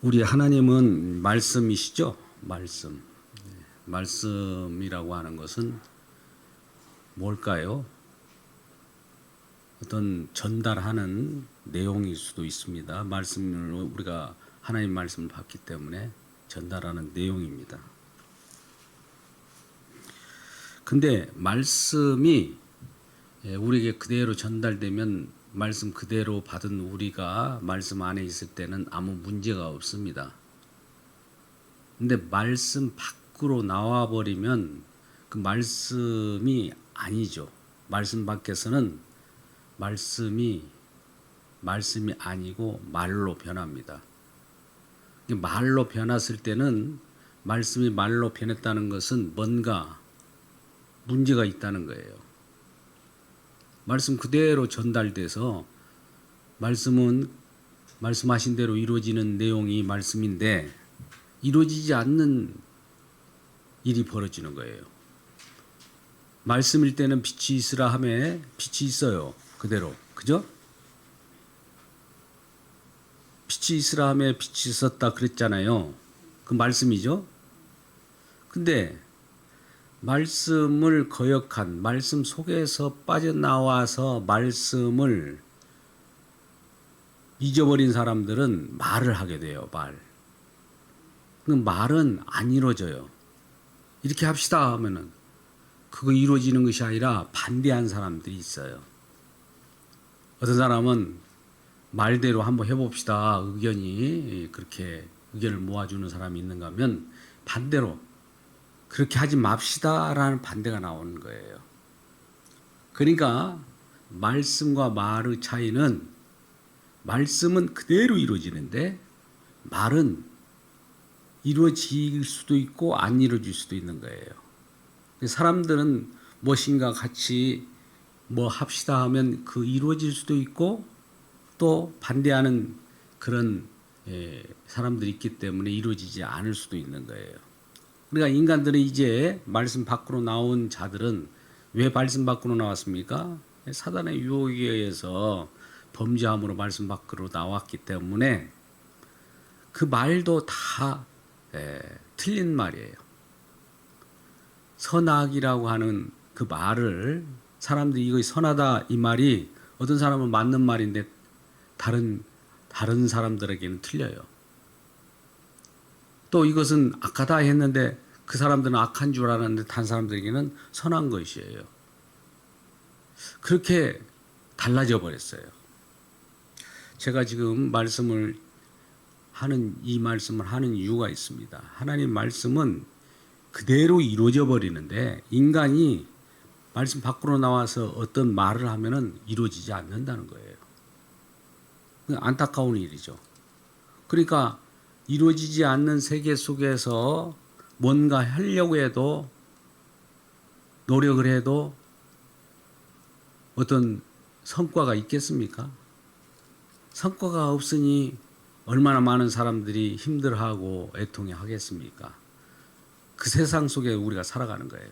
우리 하나님은 말씀이시죠? 말씀. 말씀이라고 하는 것은 뭘까요? 어떤 전달하는 내용일 수도 있습니다. 말씀을 우리가 하나님 말씀을 받기 때문에 전달하는 내용입니다. 근데 말씀이 우리에게 그대로 전달되면 말씀 그대로 받은 우리가 말씀 안에 있을 때는 아무 문제가 없습니다. 근데 말씀 밖으로 나와 버리면 그 말씀이 아니죠. 말씀 밖에서는 말씀이 아니고 말로 변합니다. 말로 변했을 때는 말씀이 말로 변했다는 것은 뭔가 문제가 있다는 거예요. 말씀 그대로 전달돼서 말씀은 말씀하신 대로 이루어지는 내용이 말씀인데 이루어지지 않는 일이 벌어지는 거예요. 말씀일 때는 빛이 있으라 하매 빛이 있어요. 그대로. 그죠? 빛이 있으라 하매 빛이 있었다 그랬잖아요. 그 말씀이죠. 근데 말씀을 거역한 말씀 속에서 빠져나와서 말씀을 잊어버린 사람들은 말을 하게 돼요. 그 말은 안 이루어져요. 이렇게 합시다 하면은 그거 이루어지는 것이 아니라 반대한 사람들이 있어요. 어떤 사람은 말대로 한번 해봅시다. 의견이 그렇게 의견을 모아주는 사람이 있는가 하면 반대로 그렇게 하지 맙시다라는 반대가 나오는 거예요. 그러니까 말씀과 말의 차이는 말씀은 그대로 이루어지는데 말은 이루어질 수도 있고 안 이루어질 수도 있는 거예요. 사람들은 무엇인가 같이 뭐 합시다 하면 그 이루어질 수도 있고 또 반대하는 그런 사람들이 있기 때문에 이루어지지 않을 수도 있는 거예요. 그러니까 인간들은 이제 말씀 밖으로 나온 자들은 왜 말씀 밖으로 나왔습니까? 사단의 유혹에 의해서 범죄함으로 말씀 밖으로 나왔기 때문에 그 말도 다 틀린 말이에요. 선악이라고 하는 그 말을 사람들이 이거 선하다 이 말이 어떤 사람은 맞는 말인데 다른 사람들에게는 틀려요. 또 이것은 악하다 했는데 그 사람들은 악한 줄 알았는데 다른 사람들에게는 선한 것이에요. 그렇게 달라져 버렸어요. 제가 지금 이 말씀을 하는 이유가 있습니다. 하나님 말씀은 그대로 이루어져 버리는데 인간이 말씀 밖으로 나와서 어떤 말을 하면은 이루어지지 않는다는 거예요. 안타까운 일이죠. 그러니까 이루어지지 않는 세계 속에서 뭔가 하려고 해도 노력을 해도 어떤 성과가 있겠습니까? 성과가 없으니 얼마나 많은 사람들이 힘들어하고 애통해 하겠습니까? 그 세상 속에 우리가 살아가는 거예요.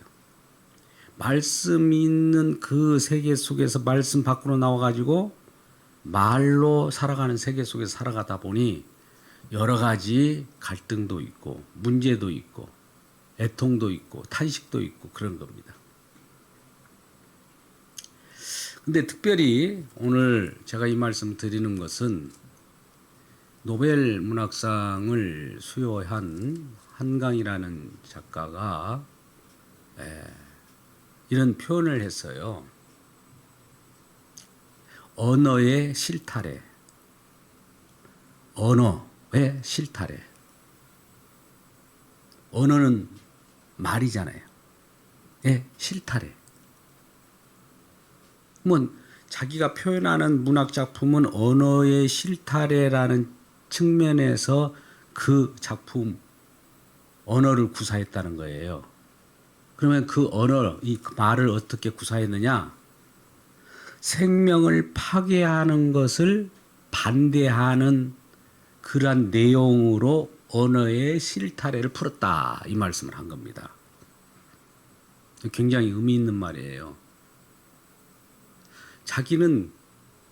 말씀 있는 그 세계 속에서 말씀 밖으로 나와가지고 말로 살아가는 세계 속에서 살아가다 보니 여러 가지 갈등도 있고 문제도 있고 애통도 있고 탄식도 있고 그런 겁니다. 근데 특별히 오늘 제가 이 말씀 드리는 것은 노벨 문학상을 수여한 한강이라는 작가가 이런 표현을 했어요. 언어의 실타래. 언어의 실타래. 언어는 말이잖아요. 실타래. 자기가 표현하는 문학 작품은 언어의 실타래라는 측면에서 그 작품 언어를 구사했다는 거예요. 그러면 그 언어, 이 말을 어떻게 구사했느냐? 생명을 파괴하는 것을 반대하는 그러한 내용으로 언어의 실타래를 풀었다. 이 말씀을 한 겁니다. 굉장히 의미 있는 말이에요. 자기는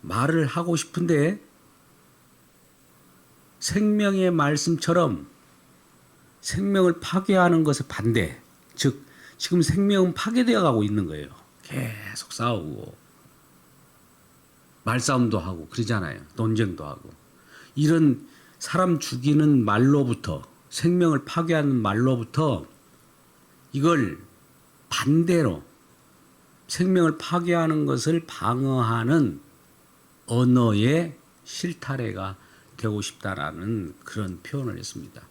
말을 하고 싶은데 생명의 말씀처럼 생명을 파괴하는 것에 반대. 즉 지금 생명은 파괴되어 가고 있는 거예요. 계속 싸우고 말싸움도 하고 그러잖아요. 논쟁도 하고. 이런 사람 죽이는 말로부터 생명을 파괴하는 말로부터 이걸 반대로 생명을 파괴하는 것을 방어하는 언어의 실타래가 되고 싶다라는 그런 표현을 했습니다.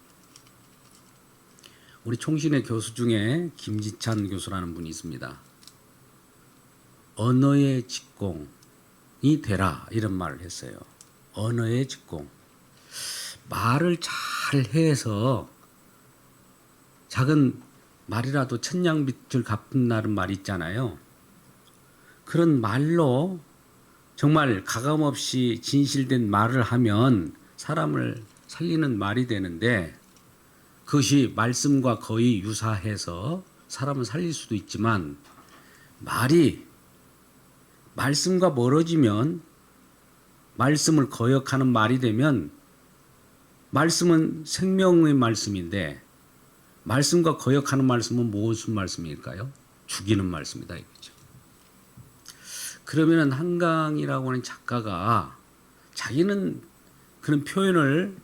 우리 총신의 교수 중에 김지찬 교수라는 분이 있습니다. 언어의 직공이 되라 이런 말을 했어요. 언어의 직공. 말을 잘 해서 작은 말이라도 천냥빚을 갚는다는 말이 있잖아요. 그런 말로 정말 가감없이 진실된 말을 하면 사람을 살리는 말이 되는데 그것이 말씀과 거의 유사해서 사람을 살릴 수도 있지만 말이 말씀과 멀어지면 말씀을 거역하는 말이 되면 말씀은 생명의 말씀인데 말씀과 거역하는 말씀은 무슨 말씀일까요? 죽이는 말씀이다 이거죠. 그러면은 한강이라고 하는 작가가 자기는 그런 표현을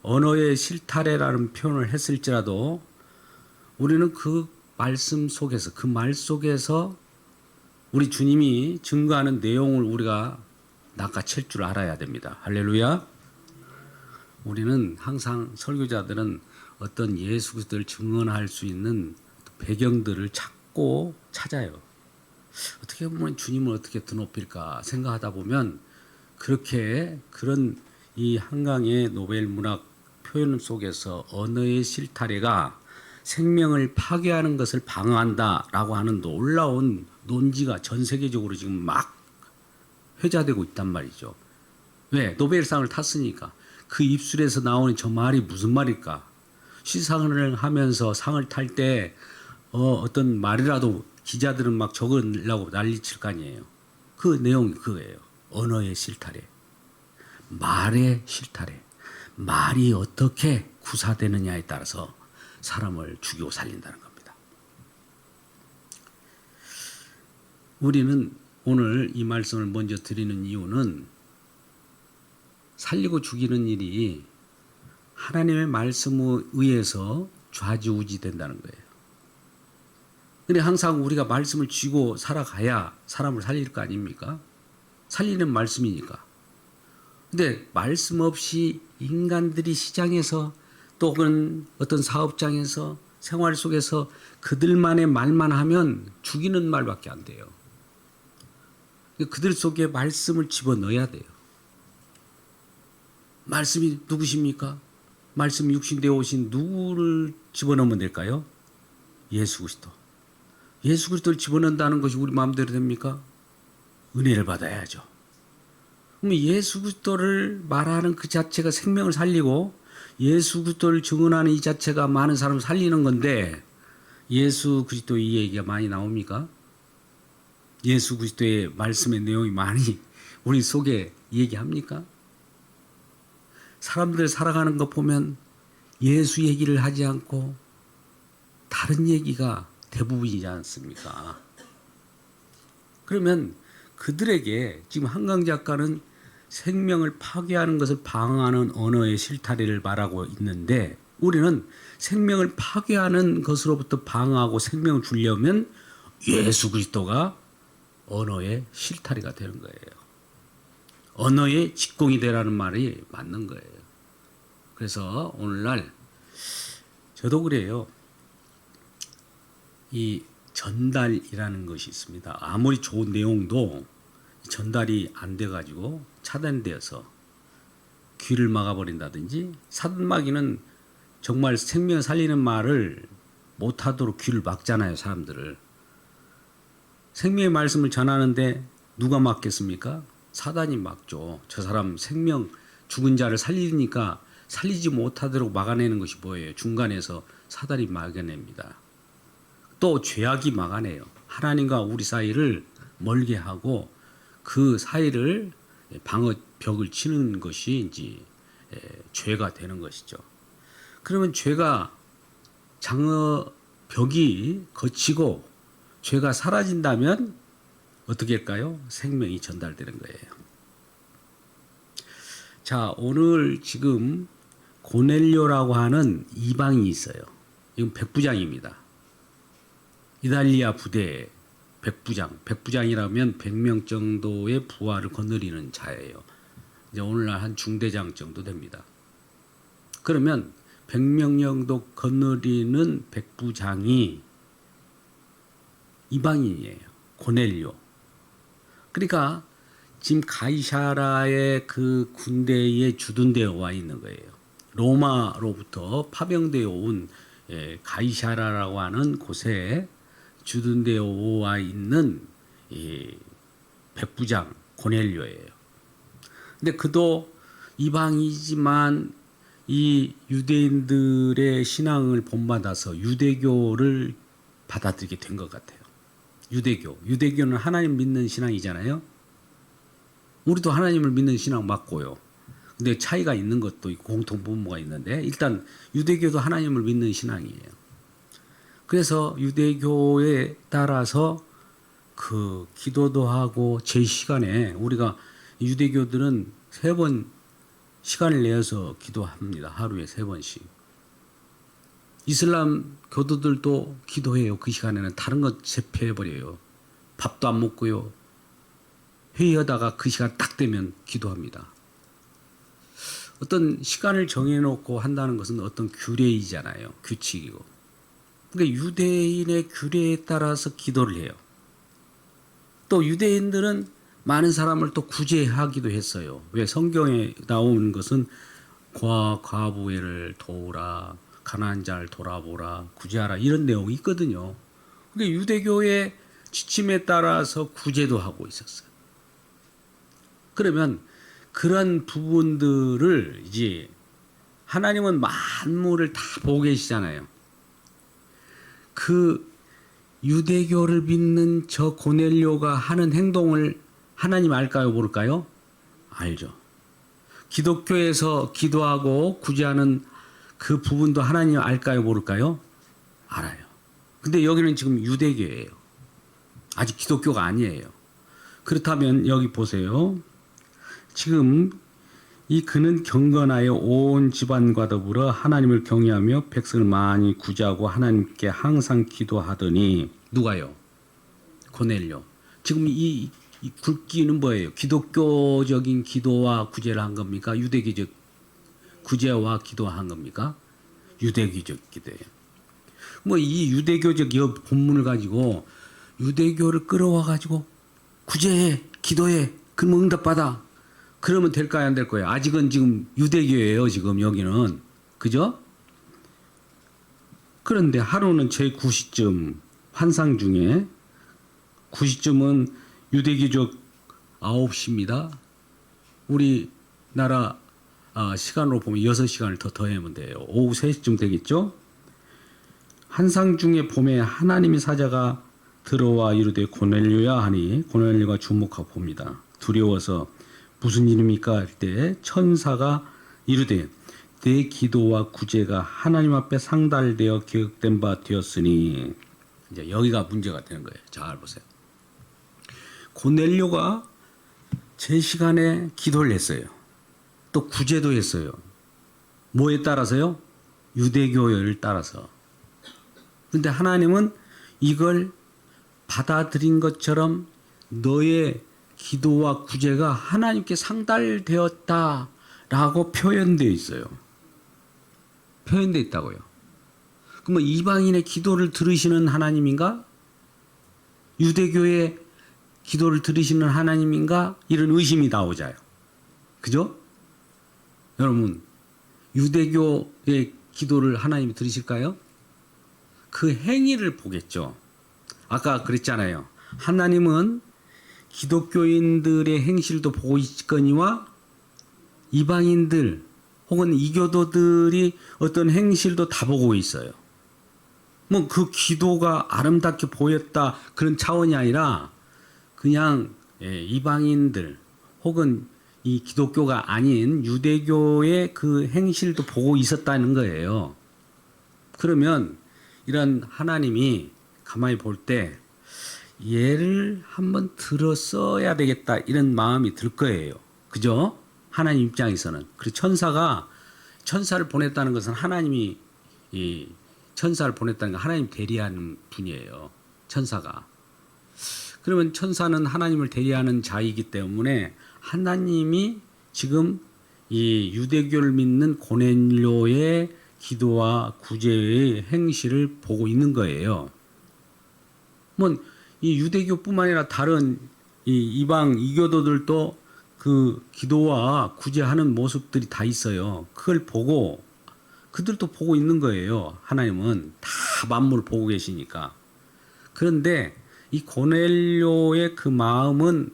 언어의 실타래라는 표현을 했을지라도 우리는 그 말씀 속에서 그 말 속에서 우리 주님이 증거하는 내용을 우리가 낚아챌 줄 알아야 됩니다. 할렐루야. 우리는 항상 설교자들은 어떤 예수 그리스도를 증언할 수 있는 배경들을 찾아요. 어떻게 보면 주님을 어떻게 드높일까 생각하다 보면 그렇게 그런 이 한강의 노벨 문학 표현 속에서 언어의 실타래가 생명을 파괴하는 것을 방어한다라고 하는 놀라운 논지가 전 세계적으로 지금 막 회자되고 있단 말이죠. 왜? 노벨상을 탔으니까. 그 입술에서 나오는 저 말이 무슨 말일까? 시상을 하면서 상을 탈 때 어떤 말이라도 기자들은 막 적으려고 난리칠 거 아니에요. 그 내용이 그거예요. 언어의 실타래. 말의 실타래. 말이 어떻게 구사되느냐에 따라서 사람을 죽이고 살린다는 겁니다. 우리는 오늘 이 말씀을 먼저 드리는 이유는 살리고 죽이는 일이 하나님의 말씀에 의해서 좌지우지 된다는 거예요. 근데 항상 우리가 말씀을 쥐고 살아가야 사람을 살릴 거 아닙니까? 살리는 말씀이니까. 근데 말씀 없이 인간들이 시장에서 또 혹은 어떤 사업장에서 생활 속에서 그들만의 말만 하면 죽이는 말밖에 안 돼요. 그들 속에 말씀을 집어넣어야 돼요. 말씀이 누구십니까? 말씀 육신되어 오신 누구를 집어넣으면 될까요? 예수 그리스도. 예수 그리스도를 집어넣는다는 것이 우리 마음대로 됩니까? 은혜를 받아야죠. 그러면 예수 그리스도를 말하는 그 자체가 생명을 살리고 예수 그리스도를 증언하는 이 자체가 많은 사람을 살리는 건데 예수 그리스도 이 얘기가 많이 나옵니까? 예수 그리스도의 말씀의 내용이 많이 우리 속에 얘기합니까? 사람들 살아가는 거 보면 예수 얘기를 하지 않고 다른 얘기가 대부분이지 않습니까? 그러면 그들에게 지금 한강 작가는 생명을 파괴하는 것을 방어하는 언어의 실타래를 말하고 있는데 우리는 생명을 파괴하는 것으로부터 방어하고 생명을 주려면 예수 그리스도가 언어의 실타래가 되는 거예요. 언어의 직공이 되라는 말이 맞는 거예요. 그래서 오늘날 저도 그래요. 이 전달이라는 것이 있습니다. 아무리 좋은 내용도 전달이 안 돼가지고 차단되어서 귀를 막아버린다든지 사단마귀는 정말 생명 살리는 말을 못하도록 귀를 막잖아요. 사람들을. 생명의 말씀을 전하는데 누가 막겠습니까? 사단이 막죠. 저 사람 생명 죽은 자를 살리니까 살리지 못하도록 막아내는 것이 뭐예요? 중간에서 사단이 막아냅니다. 또 죄악이 막아내요. 하나님과 우리 사이를 멀게 하고 그 사이를 방어 벽을 치는 것이 이제 죄가 되는 것이죠. 그러면 죄가 벽이 거치고 죄가 사라진다면 어떻게 할까요? 생명이 전달되는 거예요. 자, 오늘 지금 고넬료라고 하는 이방이 있어요. 이건 백부장입니다. 이달리아 부대 백부장. 백부장이라면 100명 정도의 부하를 거느리는 자예요. 이제 오늘날 한 중대장 정도 됩니다. 그러면 100명 정도 거느리는 백부장이 이방인이에요. 고넬료. 그러니까 지금 가이사라의 그 군대에 주둔되어 와 있는 거예요. 로마로부터 파병되어 온 가이사라라고 하는 곳에 주둔되어 와 있는 백부장 고넬료예요. 근데 그도 이방이지만 이 유대인들의 신앙을 본받아서 유대교를 받아들이게 된 것 같아요. 유대교는 하나님 믿는 신앙이잖아요. 우리도 하나님을 믿는 신앙 맞고요. 근데 차이가 있는 것도 있고 공통분모가 있는데 일단 유대교도 하나님을 믿는 신앙이에요. 그래서 유대교에 따라서 그 기도도 하고 제 시간에 우리가 유대교들은 3번 시간을 내어서 기도합니다. 하루에 3번씩. 이슬람 교도들도 기도해요. 그 시간에는 다른 것 제패해버려요. 밥도 안 먹고요. 회의하다가 그 시간 딱 되면 기도합니다. 어떤 시간을 정해놓고 한다는 것은 어떤 규례이잖아요. 규칙이고. 그러니까 유대인의 규례에 따라서 기도를 해요. 또 유대인들은 많은 사람을 또 구제하기도 했어요. 왜 성경에 나오는 것은 과부애를 도우라, 가난한 자를 돌아보라, 구제하라 이런 내용이 있거든요. 근데 유대교의 지침에 따라서 구제도 하고 있었어요. 그러면 그런 부분들을 이제 하나님은 만물을 다 보고 계시잖아요. 그 유대교를 믿는 저 고넬료가 하는 행동을 하나님 알까요, 모를까요? 알죠. 기독교에서 기도하고 구제하는 그 부분도 하나님 알까요, 모를까요? 알아요. 근데 여기는 지금 유대교예요. 아직 기독교가 아니에요. 그렇다면 여기 보세요. 지금 이 그는 경건하여 온 집안과 더불어 하나님을 경외하며 백성을 많이 구제하고 하나님께 항상 기도하더니 누가요? 고넬료. 지금 이 굵기는 뭐예요? 기독교적인 기도와 구제를 한 겁니까? 유대교적 구제와 기도한 겁니까? 유대교적 기도예요. 뭐 이 유대교적 이 본문을 가지고 유대교를 끌어와 가지고 구제해, 기도해, 그러면 응답받아. 그러면 될까요, 안 될 거예요? 아직은 지금 유대교예요, 지금 여기는. 그죠? 그런데 하루는 제9시쯤 환상 중에 9시쯤은 유대교적 9시입니다. 우리나라 시간으로 보면 6시간을 더 더하면 돼요. 오후 3시쯤 되겠죠? 환상 중에 봄에 하나님의 사자가 들어와 이르되 고넬료야 하니 고넬료가 주목하고 봅니다. 두려워서 무슨 일입니까? 할 때 천사가 이르되 내 기도와 구제가 하나님 앞에 상달되어 기억된 바 되었으니 이제 여기가 문제가 되는 거예요. 잘 보세요. 고넬료가 제 시간에 기도를 했어요. 또 구제도 했어요. 뭐에 따라서요? 유대교를 따라서. 근데 하나님은 이걸 받아들인 것처럼 너의 기도와 구제가 하나님께 상달되었다라고 표현되어 있어요. 표현되어 있다고요. 그러면 이방인의 기도를 들으시는 하나님인가? 유대교의 기도를 들으시는 하나님인가? 이런 의심이 나오잖아요. 그죠? 여러분, 유대교의 기도를 하나님이 들으실까요? 그 행위를 보겠죠. 아까 그랬잖아요. 하나님은 기독교인들의 행실도 보고 있거니와 이방인들 혹은 이교도들이 어떤 행실도 다 보고 있어요. 뭐 그 기도가 아름답게 보였다 그런 차원이 아니라 그냥 이방인들 혹은 이 기독교가 아닌 유대교의 그 행실도 보고 있었다는 거예요. 그러면 이런 하나님이 가만히 볼 때 얘를 한번 들었어야 되겠다 이런 마음이 들 거예요. 그죠? 하나님 입장에서는. 그리고 천사를 보냈다는 것은 하나님이 이 천사를 보냈다는 건 하나님 대리하는 분이에요. 천사가. 그러면 천사는 하나님을 대리하는 자이기 때문에 하나님이 지금 이 유대교를 믿는 고넬료의 기도와 구제의 행실을 보고 있는 거예요. 이 유대교뿐만 아니라 다른 이 이방 이교도들도 그 기도와 구제하는 모습들이 다 있어요. 그걸 보고 그들도 보고 있는 거예요. 하나님은 다 만물을 보고 계시니까. 그런데 이 고넬료의 그 마음은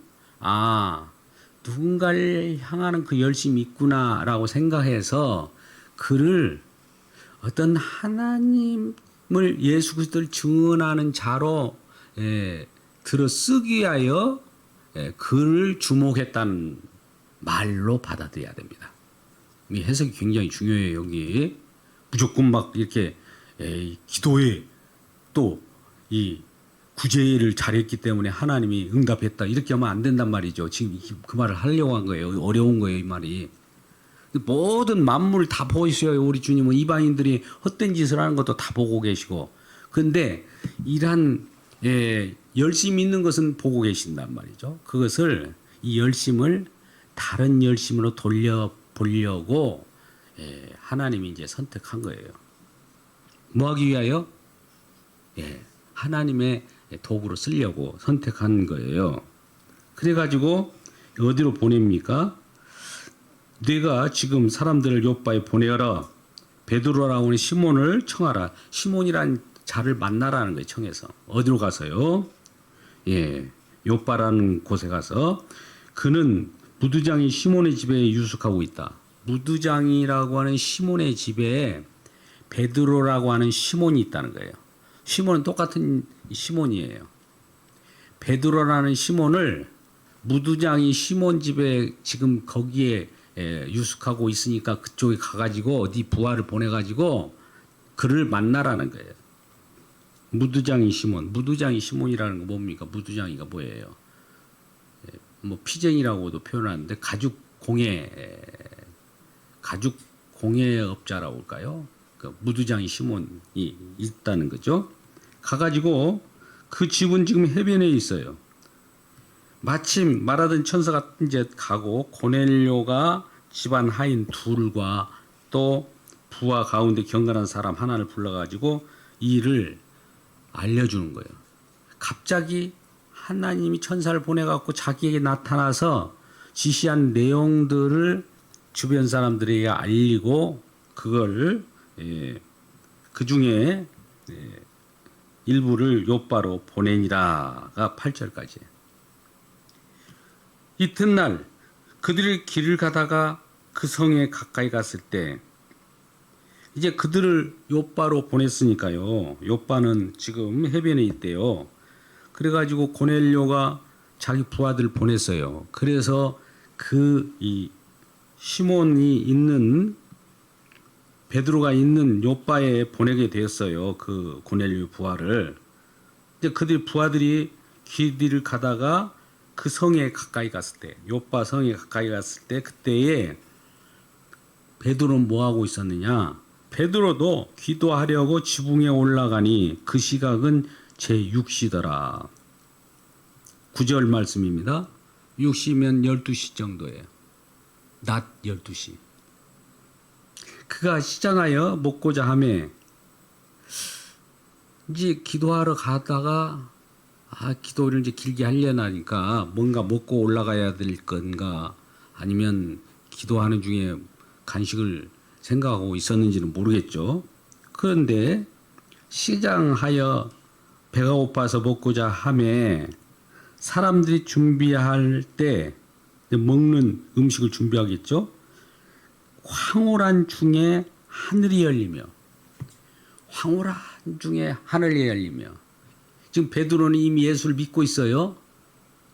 누군가를 향하는 그 열심이 있구나라고 생각해서 그를 어떤 하나님을 예수 그리스도를 증언하는 자로 들어 쓰기 위하여 그를 주목했다는 말로 받아들여야 됩니다. 이 해석이 굉장히 중요해요. 여기 무조건 막 이렇게 기도에 또 이 구제를 잘했기 때문에 하나님이 응답했다 이렇게 하면 안 된단 말이죠. 지금 그 말을 하려고 한 거예요. 어려운 거예요, 이 말이. 모든 만물을 다 보이셔요. 우리 주님은 이방인들이 헛된 짓을 하는 것도 다 보고 계시고. 그런데 이러한 열심이 있는 것은 보고 계신단 말이죠. 그것을 이 열심을 다른 열심으로 돌려보려고 하나님이 이제 선택한 거예요. 뭐 하기 위하여? 하나님의 도구로 쓰려고 선택한 거예요. 그래가지고 어디로 보냅니까? 내가 지금 사람들을 요바에 보내어라. 베드로라고 하는 시몬을 청하라. 시몬이란 자를 만나라는 거예요. 청해서. 어디로 가서요? 요바라는 곳에 가서 그는 무두장이 시몬의 집에 유숙하고 있다. 무두장이라고 하는 시몬의 집에 베드로라고 하는 시몬이 있다는 거예요. 시몬은 똑같은 시몬이에요. 베드로라는 시몬을 무두장이 시몬 집에 지금 거기에 유숙하고 있으니까 그쪽에 가가지고 어디 부하를 보내가지고 그를 만나라는 거예요. 무두장이 시몬이라는 거 뭡니까? 무두장이가 뭐예요? 뭐 피쟁이라고도 표현하는데 가죽 공예업자라고 할까요? 그 무두장이 시몬이 있다는 거죠. 가가지고 그 집은 지금 해변에 있어요. 마침 말하던 천사가 이제 가고 고넬료가 집안 하인 둘과 또 부하 가운데 경건한 사람 하나를 불러가지고 이 일을 알려주는 거예요. 갑자기 하나님이 천사를 보내갖고 자기에게 나타나서 지시한 내용들을 주변 사람들에게 알리고 그걸 그 중에 일부를 요바로 보내니라가 8절까지. 이튿날 그들이 길을 가다가 그 성에 가까이 갔을 때 이제 그들을 요바로 보냈으니까요. 요바는 지금 해변에 있대요. 그래가지고 고넬료가 자기 부하들 보냈어요. 그래서 이 시몬이 있는 베드로가 있는 요바에 보내게 되었어요. 그 고넬료 부하를. 이제 그들 부하들이 길을 가다가 그 성에 가까이 갔을 때, 요바 성에 가까이 갔을 때 그때에 베드로는 뭐 하고 있었느냐? 베드로도 기도하려고 지붕에 올라가니 그 시각은 제6시더라. 9절 말씀입니다. 6시면 12시 정도예요. 낮 12시. 그가 시장하여 먹고자 하매 이제 기도하러 가다가 기도를 이제 길게 하려니까 뭔가 먹고 올라가야 될 건가 아니면 기도하는 중에 간식을 생각하고 있었는지는 모르겠죠. 그런데 시장하여 배가 고파서 먹고자 하매 사람들이 준비할 때 먹는 음식을 준비하겠죠. 황홀한 중에 하늘이 열리며 지금 베드로는 이미 예수를 믿고 있어요.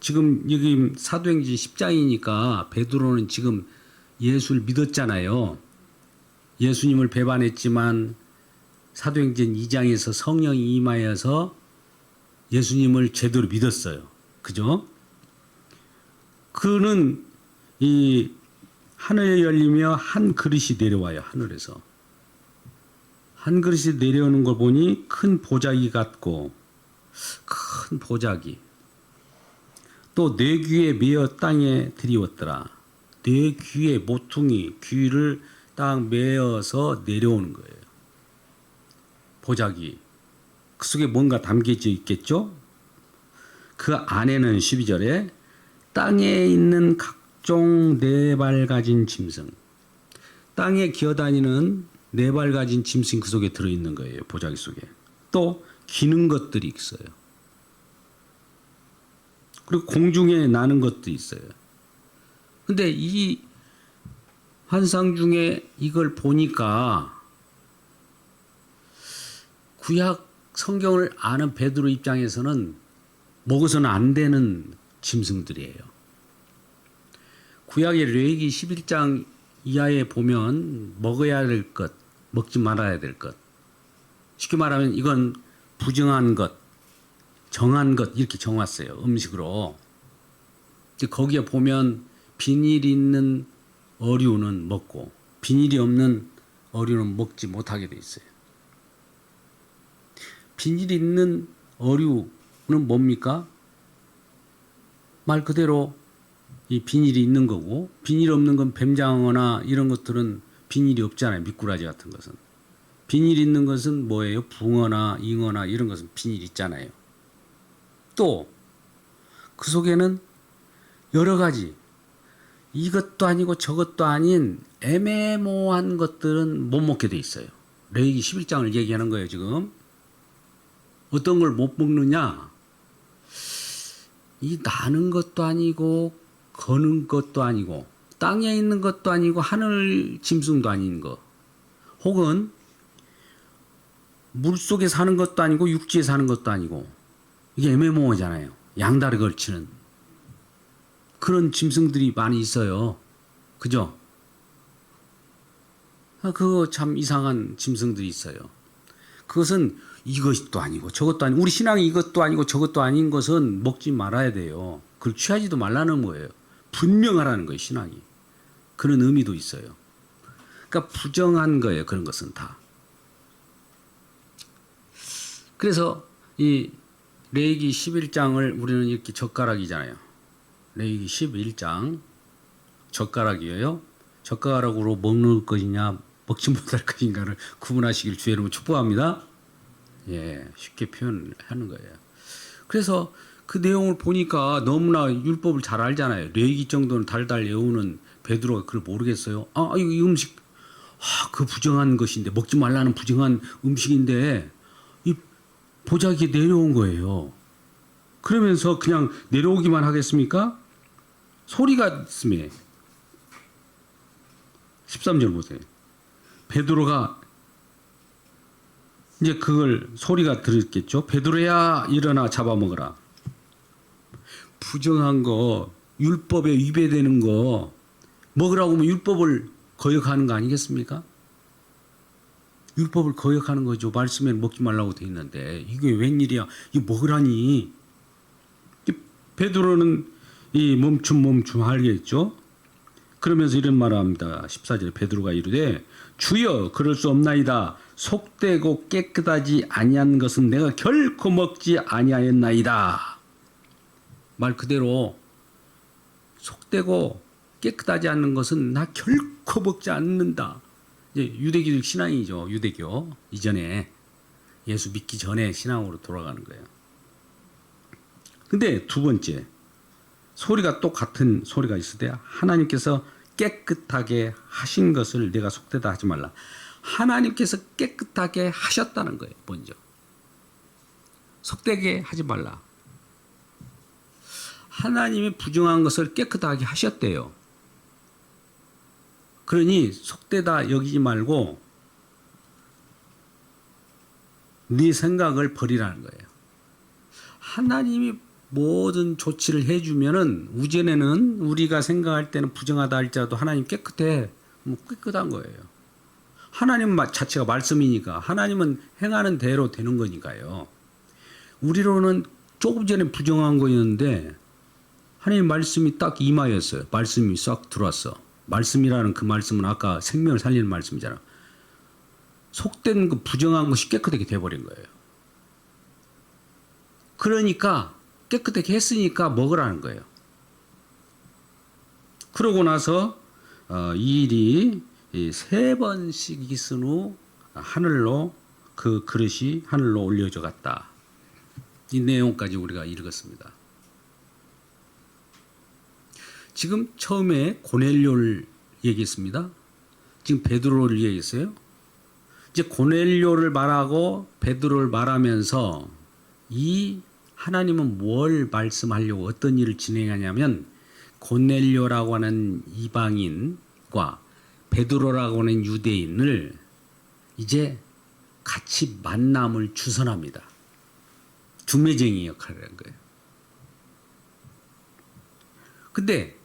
지금 여기 사도행전 10장이니까 베드로는 지금 예수를 믿었잖아요. 예수님을 배반했지만 사도행전 2장에서 성령이 임하여서 예수님을 제대로 믿었어요. 그죠? 그는 이 하늘이 열리며 한 그릇이 내려와요. 하늘에서. 한 그릇이 내려오는 걸 보니 큰 보자기 같고, 큰 보자기. 또 네 귀에 메어 땅에 들이웠더라. 네 귀에 모퉁이 귀를 딱 메어서 내려오는 거예요. 보자기. 그 속에 뭔가 담겨져 있겠죠? 그 안에는 12절에 땅에 있는 각종 네 발 가진 짐승. 땅에 기어다니는 네 발 가진 짐승 그 속에 들어있는 거예요. 보자기 속에. 또 기는 것들이 있어요. 그리고 공중에 나는 것도 있어요. 근데 이 환상 중에 이걸 보니까 구약 성경을 아는 베드로 입장에서는 먹어서는 안 되는 짐승들이에요. 구약의 레위기 11장 이하에 보면 먹어야 될 것, 먹지 말아야 될 것. 쉽게 말하면 이건 부정한 것, 정한 것 이렇게 정했어요. 음식으로. 거기에 보면 비닐이 있는 어류는 먹고 비닐이 없는 어류는 먹지 못하게 돼 있어요. 비닐이 있는 어류는 뭡니까? 말 그대로 이 비닐이 있는 거고, 비닐 없는 건 뱀장어나 이런 것들은 비닐이 없잖아요. 미꾸라지 같은 것은. 비닐이 있는 것은 뭐예요? 붕어나 잉어나 이런 것은 비닐이 있잖아요. 또 그 속에는 여러 가지 이것도 아니고 저것도 아닌 애매모호한 것들은 못 먹게 돼 있어요. 레위기 11장을 얘기하는 거예요. 지금 어떤 걸 못 먹느냐, 이 나는 것도 아니고 거는 것도 아니고 땅에 있는 것도 아니고 하늘 짐승도 아닌 거, 혹은 물속에 사는 것도 아니고 육지에 사는 것도 아니고, 이게 애매모호잖아요. 양다리 걸치는 그런 짐승들이 많이 있어요. 그죠? 그거 참 이상한 짐승들이 있어요. 그것은 이것도 아니고 저것도 아니고, 우리 신앙이 이것도 아니고 저것도 아닌 것은 먹지 말아야 돼요. 그걸 취하지도 말라는 거예요. 분명하라는 거예요. 신앙이. 그런 의미도 있어요. 그러니까 부정한 거예요. 그런 것은 다. 그래서 이 레위기 11장을 우리는 이렇게 젓가락이잖아요. 레위기 11장 젓가락이에요. 젓가락으로 먹는 것이냐 먹지 못할 것인가를 구분하시길 주의 이름으로 축복합니다. 예, 쉽게 표현하는 거예요. 그래서 그 내용을 보니까 너무나 율법을 잘 알잖아요. 레위기 정도는 달달 외우는 베드로가 그걸 모르겠어요. 이 음식, 그 부정한 것인데, 먹지 말라는 부정한 음식인데 이 보자기에 내려온 거예요. 그러면서 그냥 내려오기만 하겠습니까? 소리가 있으며 13절 보세요. 베드로가 이제 그걸 소리가 들었겠죠. 베드로야 일어나 잡아먹어라. 부정한 거, 율법에 위배되는 거 먹으라고 하면 율법을 거역하는 거 아니겠습니까? 율법을 거역하는 거죠. 말씀에 먹지 말라고 돼 있는데 이게 웬일이야? 이거 먹으라니. 베드로는 이 멈춤 하겠죠. 그러면서 이런 말을 합니다. 14절에 베드로가 이르되 주여 그럴 수 없나이다. 속되고 깨끗하지 아니한 것은 내가 결코 먹지 아니하였나이다. 말 그대로 속되고 깨끗하지 않는 것은 나 결코 먹지 않는다. 이제 유대교 신앙이죠. 유대교 이전에 예수 믿기 전에 신앙으로 돌아가는 거예요. 근데 두 번째 소리가 똑같은 소리가 있으되 하나님께서 깨끗하게 하신 것을 내가 속되다 하지 말라. 하나님께서 깨끗하게 하셨다는 거예요. 먼저 속되게 하지 말라. 하나님이 부정한 것을 깨끗하게 하셨대요. 그러니 속되다 여기지 말고 네 생각을 버리라는 거예요. 하나님이 모든 조치를 해주면은 우전에는 우리가 생각할 때는 부정하다 할지라도 하나님 깨끗해. 뭐 깨끗한 거예요. 하나님 자체가 말씀이니까 하나님은 행하는 대로 되는 거니까요. 우리로는 조금 전에 부정한 거였는데 하나님 말씀이 딱 임하였어요. 말씀이 싹 들어왔어. 말씀이라는 그 말씀은 아까 생명을 살리는 말씀이잖아. 속된 그 부정한 것이 깨끗하게 돼버린 거예요. 그러니까 깨끗하게 했으니까 먹으라는 거예요. 그러고 나서 이 일이 3번씩 있은 후 하늘로 그 그릇이 하늘로 올려져 갔다. 이 내용까지 우리가 읽었습니다. 지금 처음에 고넬료를 얘기했습니다. 지금 베드로를 얘기했어요. 이제 고넬료를 말하고 베드로를 말하면서 이 하나님은 뭘 말씀하려고 어떤 일을 진행하냐면 고넬료라고 하는 이방인과 베드로라고 하는 유대인을 이제 같이 만남을 주선합니다. 중매쟁이 역할을 한 거예요. 근데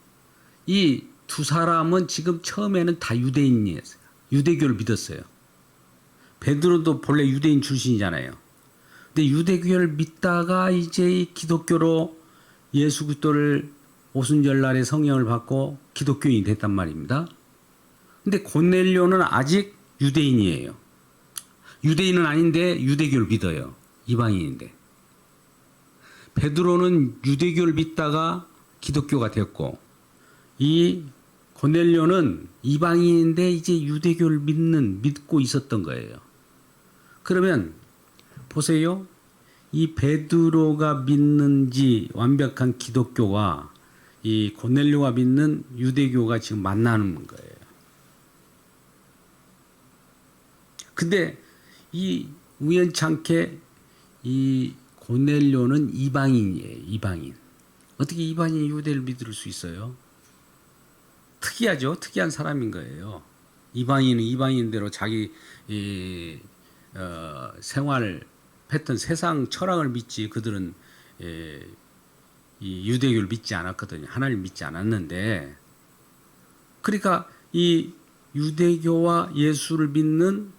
이 두 사람은 지금 처음에는 다 유대인이었어요. 유대교를 믿었어요. 베드로도 본래 유대인 출신이잖아요. 근데 유대교를 믿다가 이제 기독교로 예수 그리스도를 오순절날에 성령을 받고 기독교인이 됐단 말입니다. 근데 고넬료는 아직 유대인이에요. 유대인은 아닌데 유대교를 믿어요. 이방인인데. 베드로는 유대교를 믿다가 기독교가 됐고 이 고넬료는 이방인인데 이제 유대교를 믿고 있었던 거예요. 그러면 보세요. 이 베드로가 믿는지 완벽한 기독교와 이 고넬료가 믿는 유대교가 지금 만나는 거예요. 근데 이 우연찮게 이 고넬료는 이방인이에요. 이방인. 어떻게 이방인이 유대를 믿을 수 있어요? 특이하죠. 특이한 사람인 거예요. 이방인은 이방인대로 자기 생활 패턴, 세상 철학을 믿지 그들은 이 유대교를 믿지 않았거든요. 하나님을 믿지 않았는데 그러니까 이 유대교와 예수를 믿는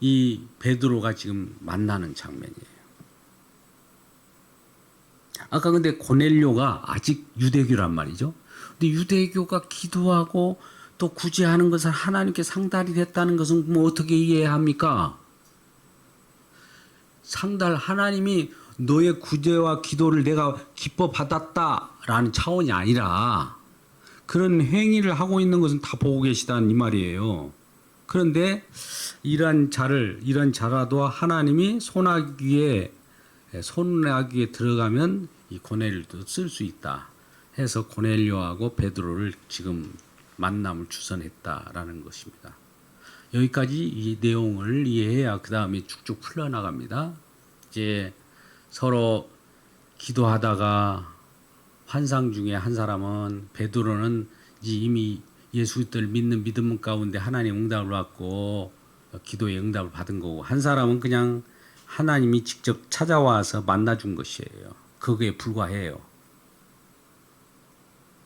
이 베드로가 지금 만나는 장면이에요. 아까 근데 고넬료가 아직 유대교란 말이죠. 근데 유대교가 기도하고 또 구제하는 것을 하나님께 상달이 됐다는 것은 뭐 어떻게 이해합니까? 상달 하나님이 너의 구제와 기도를 내가 기뻐 받았다라는 차원이 아니라 그런 행위를 하고 있는 것은 다 보고 계시다는 이 말이에요. 그런데 이런 자라도 하나님이 소나기에 들어가면 이 고넬료도 쓸 수 있다 해서 고넬료하고 베드로를 지금 만남을 주선했다라는 것입니다. 여기까지 이 내용을 이해해야 그 다음에 쭉쭉 풀려나갑니다. 이제 서로 기도하다가 환상 중에 한 사람은 베드로는 이미 예수 그리스도를 믿는 믿음 가운데 하나님 응답을 받고 기도의 응답을 받은 거고 한 사람은 그냥 하나님이 직접 찾아와서 만나준 것이에요. 그거에 불과해요.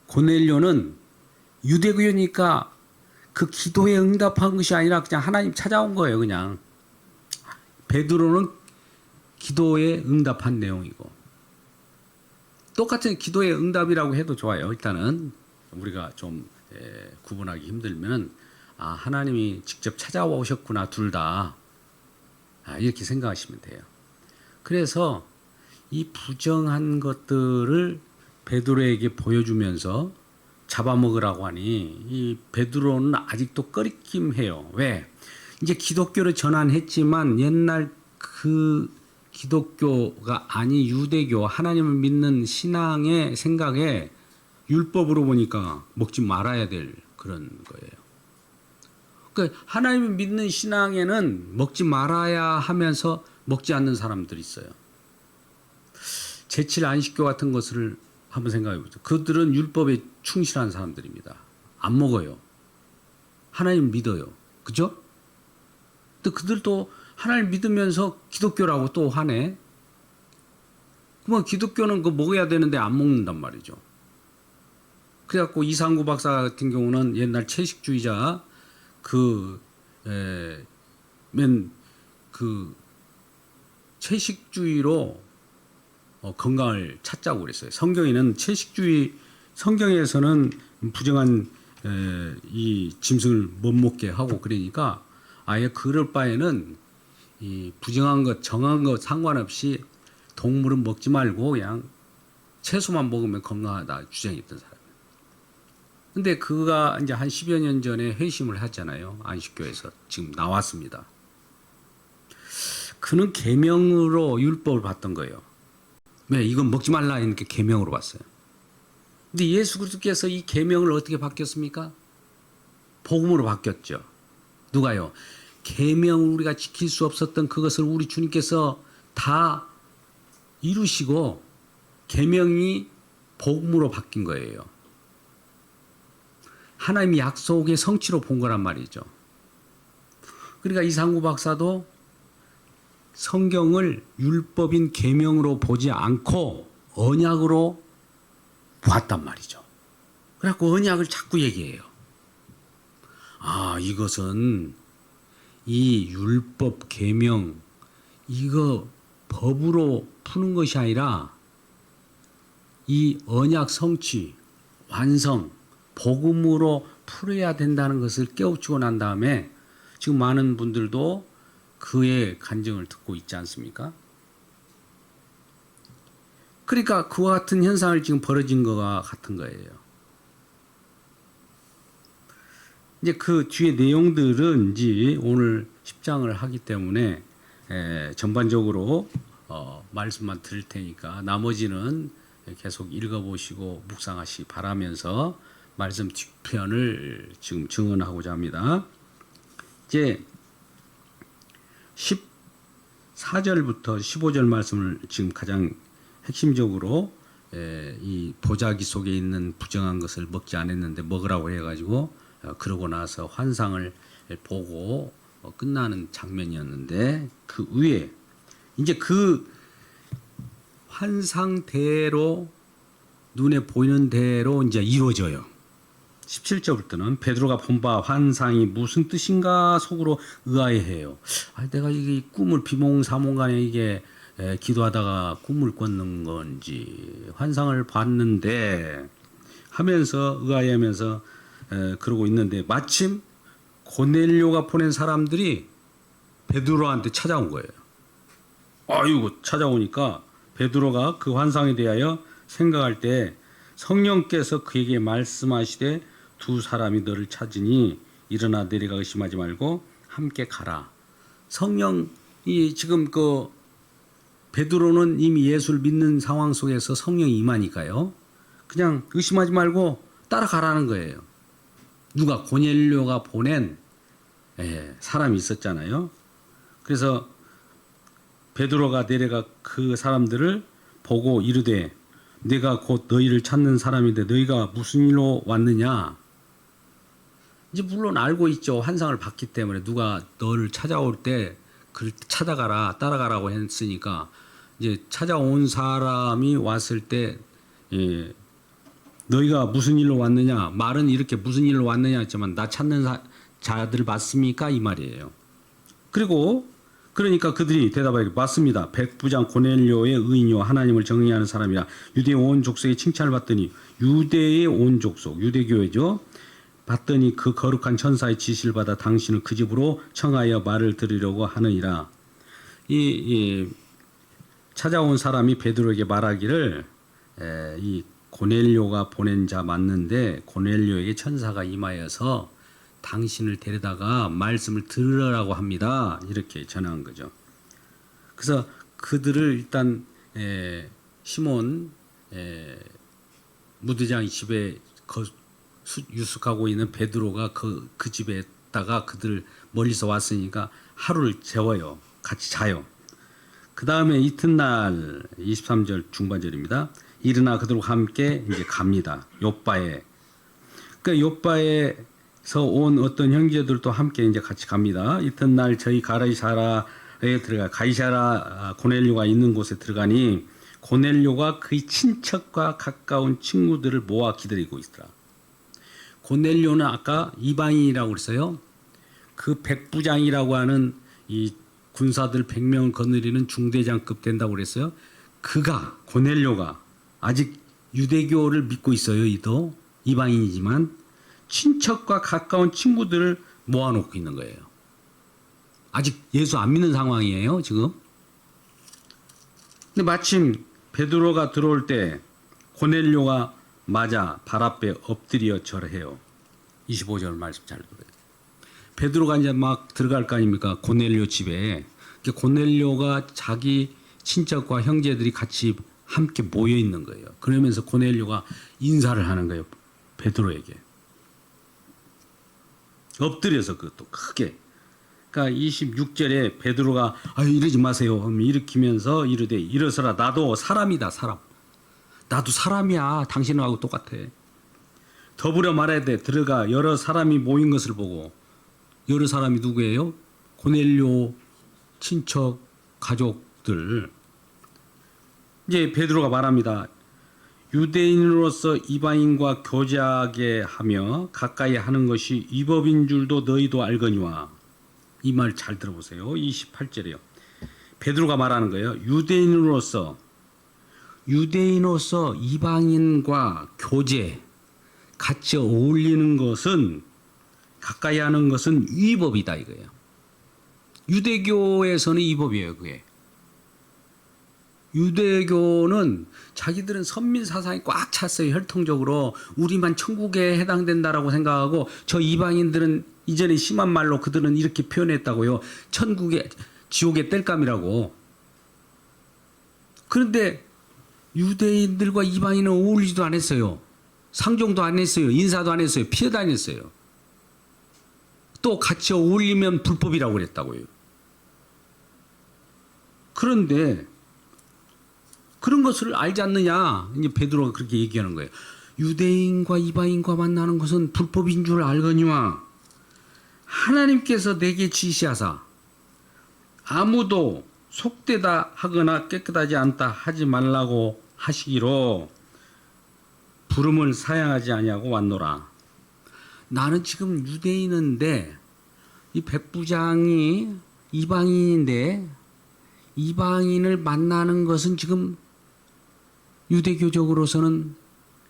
고넬료는 유대교니까 그 기도에 응답한 것이 아니라 그냥 하나님 찾아온 거예요. 그냥 베드로는 기도에 응답한 내용이고 똑같은 기도의 응답이라고 해도 좋아요. 일단은 우리가 좀 구분하기 힘들면 하나님이 직접 찾아오셨구나 둘 다 이렇게 생각하시면 돼요. 그래서 이 부정한 것들을 베드로에게 보여주면서 잡아먹으라고 하니 이 베드로는 아직도 꺼리낌해요. 왜? 이제 기독교를 전환했지만 옛날 그 기독교가 아닌 유대교 하나님을 믿는 신앙의 생각에 율법으로 보니까 먹지 말아야 될 그런 거예요. 그러니까 하나님을 믿는 신앙에는 먹지 말아야 하면서 먹지 않는 사람들이 있어요. 제칠 안식교 같은 것을 한번 생각해 보세요. 그들은 율법에 충실한 사람들입니다. 안 먹어요. 하나님 믿어요. 그죠? 또 그들도 하나님 믿으면서 기독교라고 또 하네. 그러면 기독교는 그 먹어야 되는데 안 먹는단 말이죠. 그래갖고 이상구 박사 같은 경우는 옛날 채식주의자 그 채식주의로 건강을 찾자고 그랬어요. 성경에는 성경에서는 부정한 이 짐승을 못 먹게 하고 그러니까 아예 그럴 바에는 이 부정한 것, 정한 것 상관없이 동물은 먹지 말고 그냥 채소만 먹으면 건강하다 주장했던 사람. 근데 그가 이제 한 10여 년 전에 회심을 했잖아요. 안식교에서 지금 나왔습니다. 그는 계명으로 율법을 받던 거예요. 왜? 이건 먹지 말라 이렇게 계명으로 봤어요. 근데 예수 그리스도께서 이 계명을 어떻게 바뀌었습니까? 복음으로 바뀌었죠. 누가요? 계명을 우리가 지킬 수 없었던 그것을 우리 주님께서 다 이루시고 계명이 복음으로 바뀐 거예요. 하나님의 약속의 성취로 본 거란 말이죠. 그러니까 이상구 박사도 성경을 율법인 계명으로 보지 않고 언약으로 봤단 말이죠. 그래갖고 언약을 자꾸 얘기해요. 아, 이것은 이 율법 계명 이거 법으로 푸는 것이 아니라 이 언약 성취 완성 복음으로 풀어야 된다는 것을 깨우치고 난 다음에 지금 많은 분들도 그의 간증을 듣고 있지 않습니까? 그러니까 그와 같은 현상을 지금 벌어진 것과 같은 거예요. 이제 그 뒤에 내용들은 이제 오늘 10장을 하기 때문에 전반적으로 말씀만 드릴 테니까 나머지는 계속 읽어보시고 묵상하시 바라면서 말씀 뒷편을 지금 증언하고자 합니다. 이제 14절부터 15절 말씀을 지금 가장 핵심적으로 이 보자기 속에 있는 부정한 것을 먹지 않았는데 먹으라고 해가지고 그러고 나서 환상을 보고 끝나는 장면이었는데 그 위에 이제 그 환상대로 눈에 보이는 대로 이제 이루어져요. 17절부터는 베드로가 본 바 환상이 무슨 뜻인가 속으로 의아해해요. 아, 내가 이게 꿈을 비몽사몽간에 이게 기도하다가 꿈을 꿨는 건지 환상을 봤는데 하면서 의아해하면서 그러고 있는데 마침 고넬료가 보낸 사람들이 베드로한테 찾아온 거예요. 아이고 찾아오니까 베드로가 그 환상에 대하여 생각할 때 성령께서 그에게 말씀하시되 두 사람이 너를 찾으니 일어나 내려가 의심하지 말고 함께 가라. 성령이 지금 그 베드로는 이미 예수를 믿는 상황 속에서 성령이 임하니까요. 그냥 의심하지 말고 따라가라는 거예요. 누가 고넬료가 보낸 사람이 있었잖아요. 그래서 베드로가 내려가 그 사람들을 보고 이르되 내가 곧 너희를 찾는 사람인데 너희가 무슨 일로 왔느냐. 이제 물론 알고 있죠. 환상을 봤기 때문에 누가 너를 찾아올 때 그를 찾아가라 따라가라고 했으니까 이제 찾아온 사람이 왔을 때 너희가 무슨 일로 왔느냐. 말은 이렇게 무슨 일로 왔느냐 했지만 나 찾는 자들 맞습니까? 이 말이에요. 그리고 그러니까 그들이 대답하기를 맞습니다. 백부장 고넬료의 의인이요 하나님을 정의하는 사람이라 유대 온 족속의 칭찬을 받더니 유대의 온 족속 유대교회죠. 받더니 그 거룩한 천사의 지시를 받아 당신을 그 집으로 청하여 말을 들으려고 하느니라. 이 찾아온 사람이 베드로에게 말하기를 이 고넬료가 보낸 자 맞는데 고넬료에게 천사가 임하여서 당신을 데려다가 말씀을 들으라고 합니다. 이렇게 전한 거죠. 그래서 그들을 일단 시몬 무대장 집에 유숙하고 있는 베드로가 그 집에다가 그들 멀리서 왔으니까 하루를 재워요. 같이 자요. 그 다음에 이튿날 23절 중반절입니다. 일어나 그들과 함께 이제 갑니다. 욥바에. 그러니까 욥바에서 온 어떤 형제들도 함께 이제 같이 갑니다. 이튿날 저희 가이사라에 들어가 가이사라 고넬료가 있는 곳에 들어가니 고넬료가 그의 친척과 가까운 친구들을 모아 기다리고 있더라. 고넬료는 아까 이방인이라고 그랬어요. 그 백부장이라고 하는 이 군사들 100명을 거느리는 중대장급 된다고 그랬어요. 그가 고넬료가 아직 유대교를 믿고 있어요. 이도 이방인이지만 친척과 가까운 친구들을 모아놓고 있는 거예요. 아직 예수 안 믿는 상황이에요. 지금. 근데 마침 베드로가 들어올 때 고넬료가 맞아 발 앞에 엎드려 절해요. 25절 말씀 잘 들어요. 베드로가 이제 막 들어갈 거 아닙니까? 고넬료 집에. 고넬료가 자기 친척과 형제들이 같이 함께 모여 있는 거예요. 그러면서 고넬료가 인사를 하는 거예요. 베드로에게. 엎드려서 그것도 크게. 그러니까 26절에 베드로가 이러지 마세요. 일으키면서 이르되 일어서라. 나도 사람이다. 사람. 나도 사람이야. 당신하고 똑같아. 더불어 말해야 돼. 들어가 여러 사람이 모인 것을 보고. 여러 사람이 누구예요? 고넬료 친척 가족들. 이제 베드로가 말합니다. 유대인으로서 이방인과 교제하게 하며 가까이 하는 것이 위법인 줄도 너희도 알거니와. 이 말 잘 들어보세요. 28절이요. 베드로가 말하는 거예요. 유대인으로서 이방인과 교제 같이 어울리는 것은 가까이 하는 것은 위법이다 이거예요. 유대교에서는 위법이에요. 그게. 유대교는 자기들은 선민 사상이 꽉 찼어요. 혈통적으로 우리만 천국에 해당된다라고 생각하고 저 이방인들은 이전에 심한 말로 그들은 이렇게 표현했다고요. 천국에 지옥의 땔감이라고. 그런데 유대인들과 이방인은 어울리지도 않았어요. 상종도 안 했어요. 인사도 안 했어요. 피해도 안 했어요. 또 같이 어울리면 불법이라고 그랬다고요. 그런데 그런 것을 알지 않느냐. 이제 베드로가 그렇게 얘기하는 거예요. 유대인과 이방인과 만나는 것은 불법인 줄 알거니와 하나님께서 내게 지시하사 아무도 속되다 하거나 깨끗하지 않다 하지 말라고 하시기로 부름을 사양하지 아니하고 왔노라. 나는 지금 유대인인데 이 백부장이 이방인인데 이방인을 만나는 것은 지금 유대교적으로서는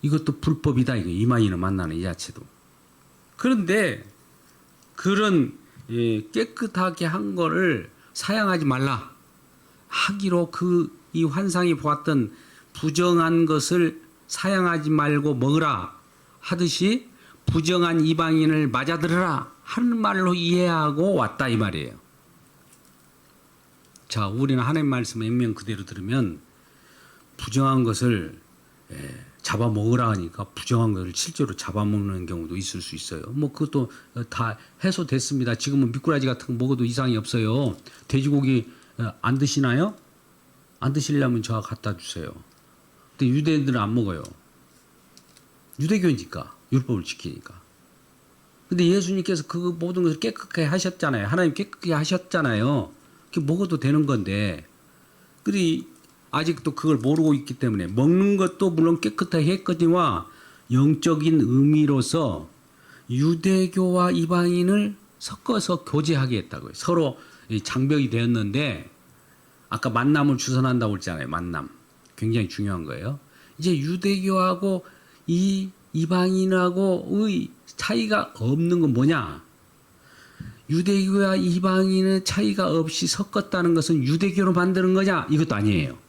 이것도 불법이다. 이방인을 만나는 이 자체도. 그런데 그런 깨끗하게 한 거를 사양하지 말라 하기로 이 환상이 보았던 부정한 것을 사양하지 말고 먹으라 하듯이 부정한 이방인을 맞아들으라 하는 말로 이해하고 왔다 이 말이에요. 자, 우리는 하나님 말씀 액면 그대로 들으면 부정한 것을 잡아먹으라 하니까 부정한 것을 실제로 잡아먹는 경우도 있을 수 있어요. 뭐 그것도 다 해소됐습니다. 지금은 미꾸라지 같은 거 먹어도 이상이 없어요. 돼지고기 안 드시나요? 안 드시려면 저와 갖다 주세요. 근데 유대인들은 안 먹어요. 유대교니까 율법을 지키니까. 근데 예수님께서 그 모든 것을 깨끗하게 하셨잖아요. 하나님 깨끗하게 하셨잖아요. 먹어도 되는 건데 그리 아직도 그걸 모르고 있기 때문에 먹는 것도 물론 깨끗하게 했거니와 영적인 의미로서 유대교와 이방인을 섞어서 교제하게 했다고요. 서로 장벽이 되었는데 아까 만남을 주선한다고 했잖아요. 만남. 굉장히 중요한 거예요. 이제 유대교하고 이 이방인하고의 차이가 없는 건 뭐냐? 유대교와 이방인의 차이가 없이 섞었다는 것은 유대교로 만드는 거냐? 이것도 아니에요.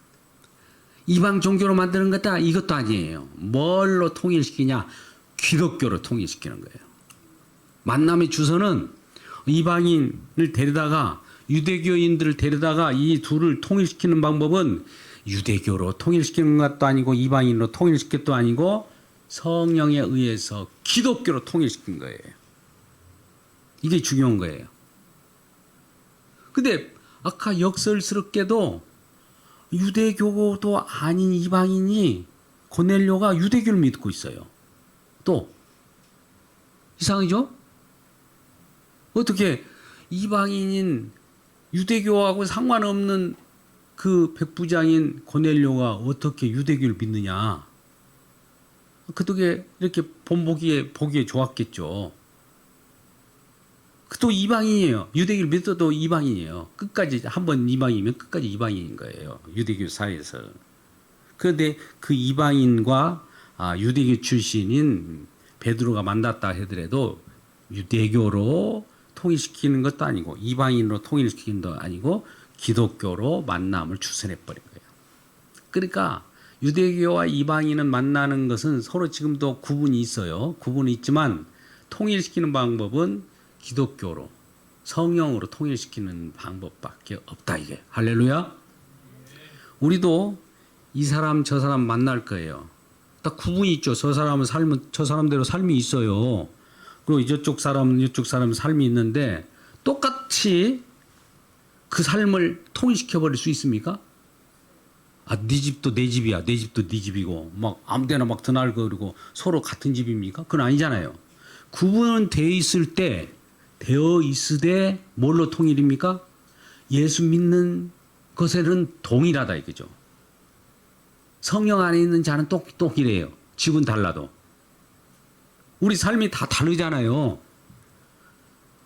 이방 종교로 만드는 거다? 이것도 아니에요. 뭘로 통일시키냐? 기독교로 통일시키는 거예요. 만남의 주소는 이방인을 데려다가 유대교인들을 데려다가 이 둘을 통일시키는 방법은 유대교로 통일시키는 것도 아니고 이방인으로 통일시킨 것도 아니고 성령에 의해서 기독교로 통일시킨 거예요. 이게 중요한 거예요. 근데 아까 역설스럽게도 유대교도 아닌 이방인이 고넬료가 유대교를 믿고 있어요. 또 이상하죠? 어떻게 이방인인 유대교하고 상관없는 그 백부장인 고넬료가 어떻게 유대교를 믿느냐? 그때 이렇게 보기에 좋았겠죠. 또 이방인이에요. 유대교를 믿어도 이방인이에요. 끝까지 한번 이방이면 끝까지 이방인인 거예요. 유대교 사회에서. 그런데 그 이방인과 유대교 출신인 베드로가 만났다 하더라도 유대교로 통일시키는 것도 아니고 이방인으로 통일시키는 것도 아니고 기독교로 만남을 추선해 버린 거예요. 그러니까 유대교와 이방인은 만나는 것은 서로 지금도 구분이 있어요. 구분이 있지만 통일시키는 방법은 기독교로 성령으로 통일시키는 방법밖에 없다 이게. 할렐루야. 우리도 이 사람 저 사람 만날 거예요. 딱 구분이 있죠. 저 사람은 삶은 저 사람대로 삶이 있어요. 그리고 이쪽 사람은 이쪽 사람은 삶이 있는데 똑같이 그 삶을 통일시켜 버릴 수 있습니까? 네 집도 내 집이야. 내 집도 네 집이고 막 아무데나 막 드날거리고 서로 같은 집입니까? 그건 아니잖아요. 구분은 되어 있으되 뭘로 통일입니까? 예수 믿는 것에는 동일하다 이거죠. 성령 안에 있는 자는 똑똑이래요. 집은 달라도. 우리 삶이 다 다르잖아요.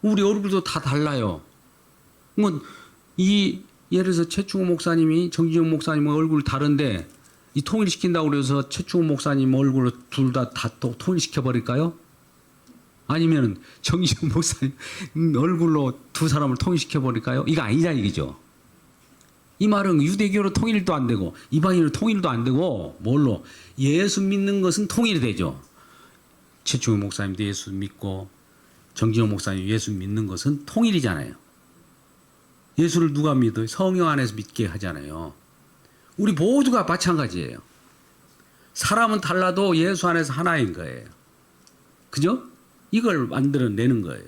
우리 얼굴도 다 달라요. 예를 들어서 최충호 목사님이 정진영 목사님 얼굴 다른데 이 통일시킨다고 그래서 최충호 목사님 얼굴을 둘 다 통일시켜 버릴까요? 아니면 정진영 목사님 얼굴로 두 사람을 통일시켜 버릴까요? 이거 아니잖아 이거죠. 이 말은 유대교로 통일도 안 되고 이방인으로 통일도 안 되고 뭘로? 예수 믿는 것은 통일이 되죠. 최충호 목사님도 예수 믿고 정진영 목사님 예수 믿는 것은 통일이잖아요. 예수를 누가 믿어요? 성령 안에서 믿게 하잖아요. 우리 모두가 마찬가지예요. 사람은 달라도 예수 안에서 하나인 거예요. 그죠? 이걸 만들어내는 거예요.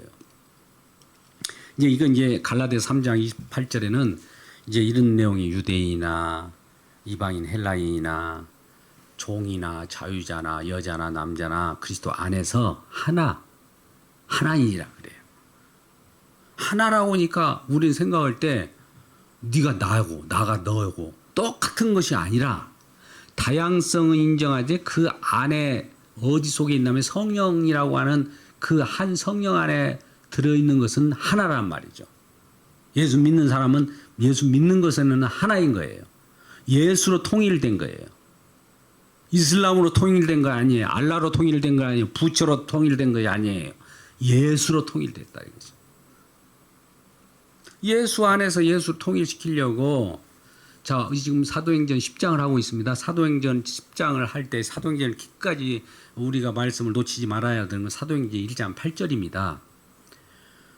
이건 갈라디아서 3장 28절에는 이제 이런 내용이 유대인이나 이방인 헬라인이나 종이나 자유자나 여자나 남자나 그리스도 안에서 하나이라 그래요. 하나라고 하니까 우리는 생각할 때 네가 나고 나가 너고 똑같은 것이 아니라 다양성을 인정하지 그 안에 어디 속에 있냐면 성령이라고 하는 그 한 성령 안에 들어있는 것은 하나란 말이죠. 예수 믿는 사람은 예수 믿는 것에는 하나인 거예요. 예수로 통일된 거예요. 이슬람으로 통일된 거 아니에요. 알라로 통일된 거 아니에요. 부처로 통일된 거 아니에요. 예수로 통일됐다 이거죠. 예수 안에서 예수 통일시키려고 지금 사도행전 10장을 하고 있습니다. 사도행전 10장을 할 때 사도행전 끝까지 우리가 말씀을 놓치지 말아야 되는 건 사도행전 1장 8절입니다.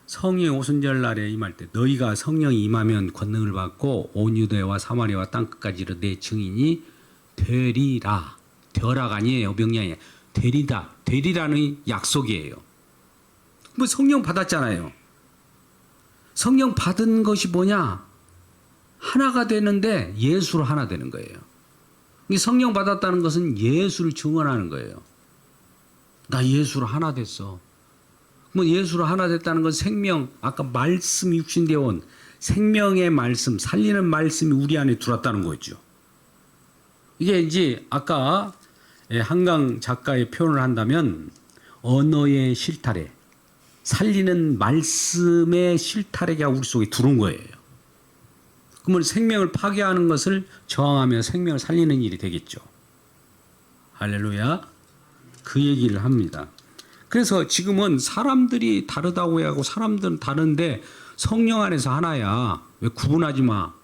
성의 오순절 날에 임할 때 너희가 성령이 임하면 권능을 받고 온 유대와 사마리아와 땅끝까지 내 증인이 되리라. 되라가 아니에요. 명령이에요. 되리라는 약속이에요. 성령 받았잖아요. 성령 받은 것이 뭐냐? 하나가 되는데 예수로 하나 되는 거예요. 성령 받았다는 것은 예수를 증언하는 거예요. 나 예수로 하나 됐어. 예수로 하나 됐다는 건 생명, 아까 말씀이 육신되어 온 생명의 말씀, 살리는 말씀이 우리 안에 들어왔다는 거죠. 이게 이제 아까 한강 작가의 표현을 한다면 언어의 실타래, 살리는 말씀의 실타래가 우리 속에 들어온 거예요. 그러면 생명을 파괴하는 것을 저항하며 생명을 살리는 일이 되겠죠. 할렐루야. 그 얘기를 합니다. 그래서 지금은 사람들이 다르다고 하고 사람들은 다른데 성령 안에서 하나야. 왜 구분하지 마.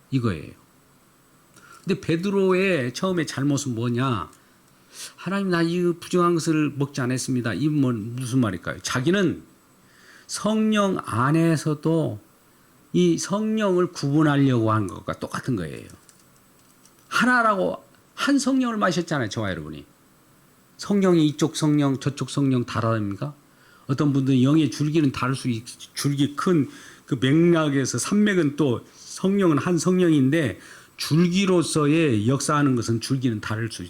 이거예요. 근데 베드로의 처음에 잘못은 뭐냐? 하나님 나 이 부정한 것을 먹지 않았습니다. 이 무슨 말일까요? 자기는 성령 안에서도 이 성령을 구분하려고 하는 것과 똑같은 거예요. 하나라고 한 성령을 마셨잖아요. 저와 여러분이. 성령이 이쪽 성령 저쪽 성령 다릅니까? 어떤 분들은 영의 줄기는 다를 수 있고 줄기 큰 그 맥락에서 산맥은 또 성령은 한 성령인데 줄기로서의 역사하는 것은 줄기는 다를 수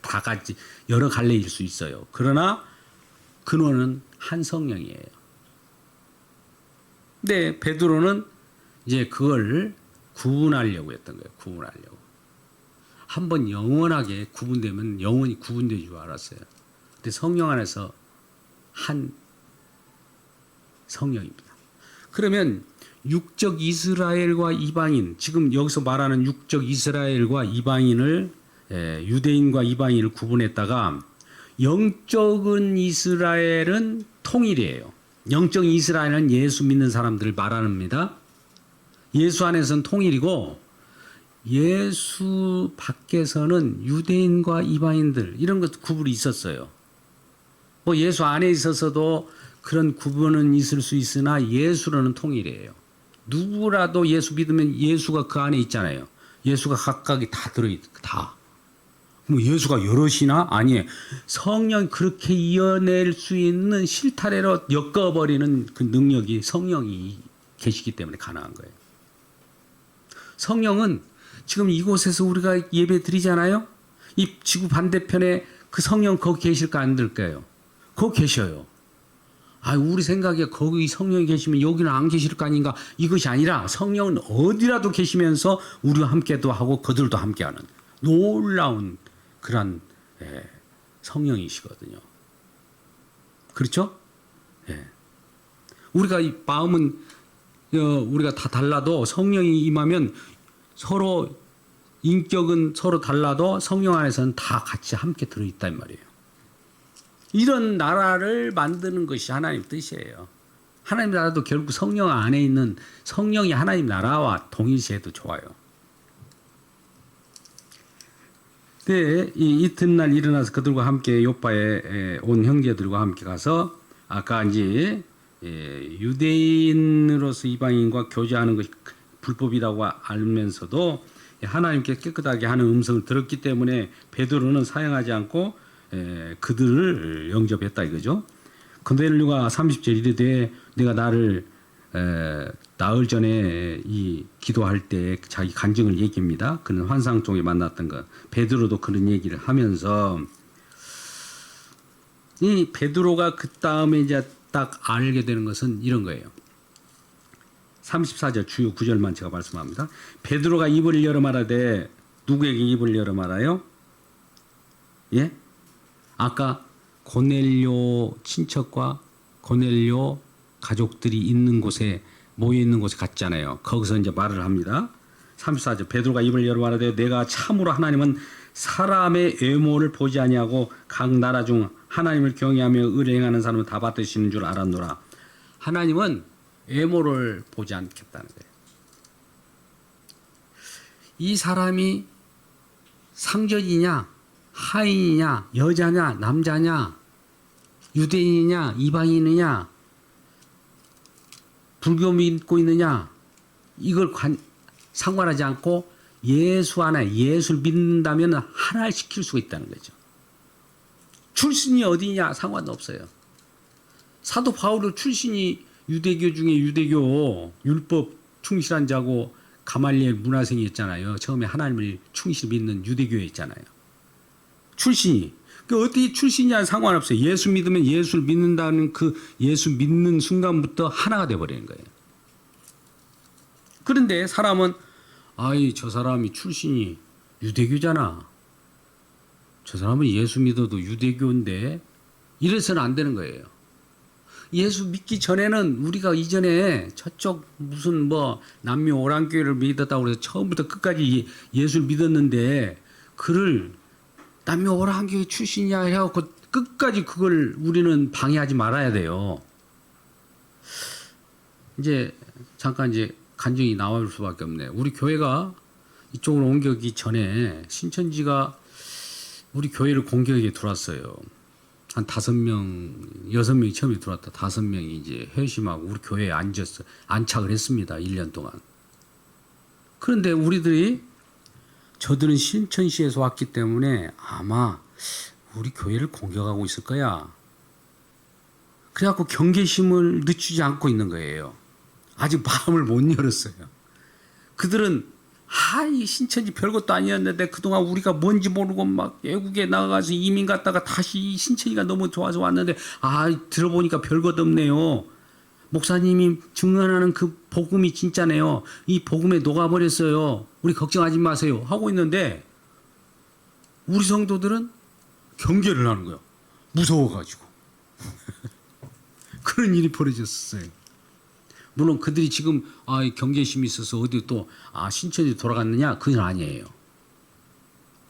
다 같이 여러 갈래일 수 있어요. 그러나 근원은 한 성령이에요. 근데 베드로는 이제 그걸 구분하려고 했던 거예요. 구분하려고. 한번 영원하게 구분되면 영원히 구분될 줄 알았어요. 근데 성령 안에서 한 성령입니다. 그러면 육적 이스라엘과 이방인, 지금 여기서 말하는 육적 이스라엘과 이방인을 유대인과 이방인을 구분했다가 영적인 이스라엘은 통일이에요. 영적인 이스라엘은 예수 믿는 사람들을 말합니다. 예수 안에서는 통일이고 예수 밖에서는 유대인과 이방인들 이런 것 구분이 있었어요. 뭐 예수 안에 있어서도 그런 구분은 있을 수 있으나 예수로는 통일이에요. 누구라도 예수 믿으면 예수가 그 안에 있잖아요. 예수가 각각이 다 들어있다. 다. 뭐 예수가 여럿이나? 아니에요. 성령 그렇게 이어낼 수 있는 실타래로 엮어버리는 그 능력이 성령이 계시기 때문에 가능한 거예요. 성령은 지금 이곳에서 우리가 예배 드리잖아요. 이 지구 반대편에 그 성령 거기 계실까 안 될까요? 거기 계셔요. 아, 우리 생각에 거기 성령이 계시면 여기는 안 계실 거 아닌가? 이것이 아니라 성령은 어디라도 계시면서 우리와 함께도 하고 그들도 함께하는 놀라운 그런 성령이시거든요. 그렇죠? 예. 우리가 이 마음은 우리가 다 달라도 성령이 임하면 서로 인격은 서로 달라도 성령 안에서는 다 같이 함께 들어있단 말이에요. 이런 나라를 만드는 것이 하나님 뜻이에요. 하나님 나라도 결국 성령 안에 있는 성령이 하나님 나라와 동일시해도 좋아요. 네, 이 이튿날 일어나서 그들과 함께 요바에 온 형제들과 함께 가서 아까 이제 유대인으로서 이방인과 교제하는 것이 불법이라고 알면서도 하나님께 깨끗하게 하는 음성을 들었기 때문에 베드로는 사양하지 않고 그들을 영접했다 이거죠. 고넬료가 30절 이르되 내가 나를 나흘 전에 이 기도할 때 자기 간증을 얘기합니다. 그는 환상 중에 만났던 것. 베드로도 그런 얘기를 하면서 이 베드로가 그 다음에 이제 딱 알게 되는 것은 이런 거예요. 34절 주요 9절만 제가 말씀합니다. 베드로가 입을 열어 말하되 누구에게 입을 열어 말아요? 예? 아까 고넬료 친척과 고넬료 가족들이 있는 곳에 모여 있는 곳에 갔잖아요. 거기서 이제 말을 합니다. 34절 베드로가 입을 열어 말하되 내가 참으로 하나님은 사람의 외모를 보지 아니하고 각 나라 중 하나님을 경외하며 의를 행하는 사람을 다 받으시는 줄 알았노라. 하나님은 외모를 보지 않겠다는 거예요. 이 사람이 상전이냐 하인이냐 여자냐 남자냐 유대인이냐 이방인이냐 불교 믿고 있느냐 이걸 상관하지 않고 예수 안에 예수를 믿는다면 하나를 시킬 수가 있다는 거죠. 출신이 어디냐 상관없어요. 사도 바울의 출신이 유대교 중에 유대교 율법 충실한 자고 가말리엘 문화생이었잖아요. 처음에 하나님을 충실히 믿는 유대교에 있잖아요. 출신이 그 어디 출신이냐 상관없어요. 예수 믿으면 예수를 믿는다는 그 예수 믿는 순간부터 하나가 돼버리는 거예요. 그런데 사람은 아이 저 사람이 출신이 유대교잖아. 저 사람은 예수 믿어도 유대교인데 이래서는 안 되는 거예요. 예수 믿기 전에는 우리가 이전에 저쪽 무슨 뭐 남미 오랑교회를 믿었다고 해서 처음부터 끝까지 예수를 믿었는데 그를 남미 오랑교회 출신이야 해갖고 끝까지 그걸 우리는 방해하지 말아야 돼요. 이제 잠깐 이제 간증이 나올 수밖에 없네. 우리 교회가 이쪽으로 옮겨기 전에 신천지가 우리 교회를 공격에 들어왔어요. 한 5명, 6명이 처음에 들어왔다. 5명이 이제 회심하고 우리 교회에 안착을 했습니다. 1년 동안. 그런데 우리들이 저들은 신천시에서 왔기 때문에 아마 우리 교회를 공격하고 있을 거야. 그래갖고 경계심을 늦추지 않고 있는 거예요. 아직 마음을 못 열었어요. 그들은 이 신천지 별것도 아니었는데 그동안 우리가 뭔지 모르고 막 외국에 나가서 이민 갔다가 다시 신천지가 너무 좋아서 왔는데 들어보니까 별것 없네요. 목사님이 증언하는 그 복음이 진짜네요. 이 복음에 녹아버렸어요. 우리 걱정하지 마세요. 하고 있는데 우리 성도들은 경계를 하는 거예요. 무서워가지고. 그런 일이 벌어졌어요. 물론 그들이 지금 경계심이 있어서 어디 또 신천지 돌아갔느냐? 그건 아니에요.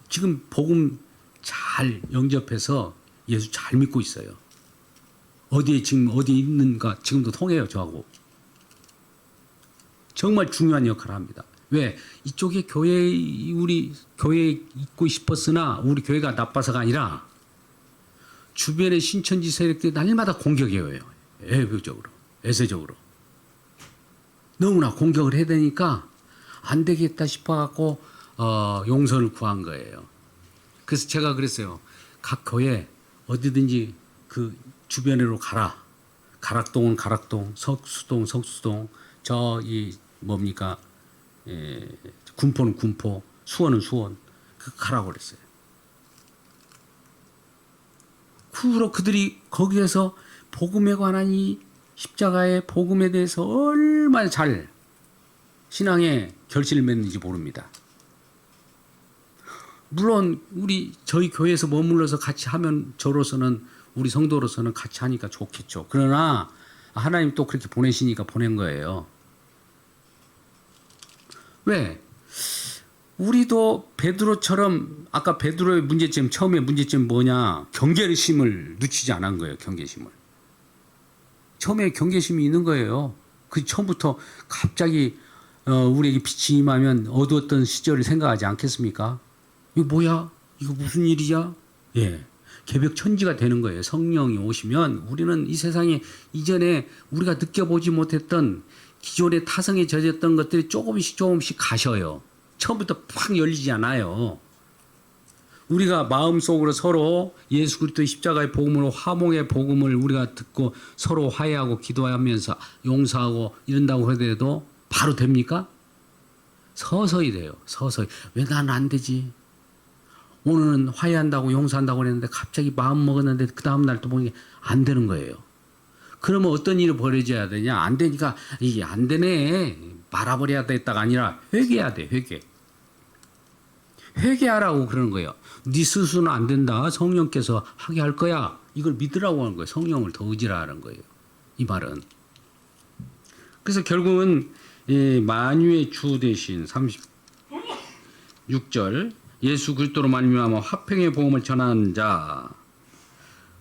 지금 복음 잘 영접해서 예수 잘 믿고 있어요. 어디에 있는가 지금도 통해요, 저하고. 정말 중요한 역할을 합니다. 왜? 이쪽에 우리 교회에 있고 싶었으나 우리 교회가 나빠서가 아니라 주변의 신천지 세력들이 날마다 공격해요. 애세적으로. 너무나 공격을 해야 되니까 안 되겠다 싶어갖고 용서를 구한 거예요. 그래서 제가 그랬어요. 각 교회 어디든지 그 주변으로 가라. 가락동은 가락동, 석수동, 군포는 군포, 수원은 수원. 가라고 그랬어요. 후로 그들이 거기에서 복음에 관한 이 십자가의 복음에 대해서 얼마나 잘 신앙의 결실을 맺는지 모릅니다. 물론 저희 교회에서 머물러서 같이 하면 저로서는 우리 성도로서는 같이 하니까 좋겠죠. 그러나 하나님 또 그렇게 보내시니까 보낸 거예요. 왜? 우리도 베드로처럼 아까 베드로의 문제점 처음에 문제점 뭐냐? 경계심을 늦추지 않은 거예요. 경계심을. 처음에 경계심이 있는 거예요. 그 처음부터 갑자기 우리에게 빛이 임하면 어두웠던 시절을 생각하지 않겠습니까? 이거 뭐야? 이거 무슨 일이야? 예. 개벽천지가 되는 거예요. 성령이 오시면 우리는 이 세상에 이전에 우리가 느껴보지 못했던 기존의 타성에 젖었던 것들이 조금씩 가셔요. 처음부터 팍 열리지 않아요. 우리가 마음속으로 서로 예수 그리스도의 십자가의 복음으로 화목의 복음을 우리가 듣고 서로 화해하고 기도하면서 용서하고 이런다고 하더라도 바로 됩니까? 서서히 돼요. 서서히. 왜 나는 안 되지? 오늘은 화해한다고 용서한다고 그랬는데 갑자기 마음 먹었는데 그 다음 날 또 보니 안 되는 거예요. 그러면 어떤 일이 벌어져야 되냐? 안 되니까 이게 안 되네. 말아버려야 됐다가 아니라 회개해야 돼. 회개하라고 그러는 거예요. 네 스스로는 안 된다. 성령께서 하게 할 거야. 이걸 믿으라고 하는 거예요. 성령을 더 의지라 하는 거예요. 이 말은. 그래서 결국은 만유의 주 대신 36절 예수 그리스도로 말미암아 화평의 복음을 전하는 자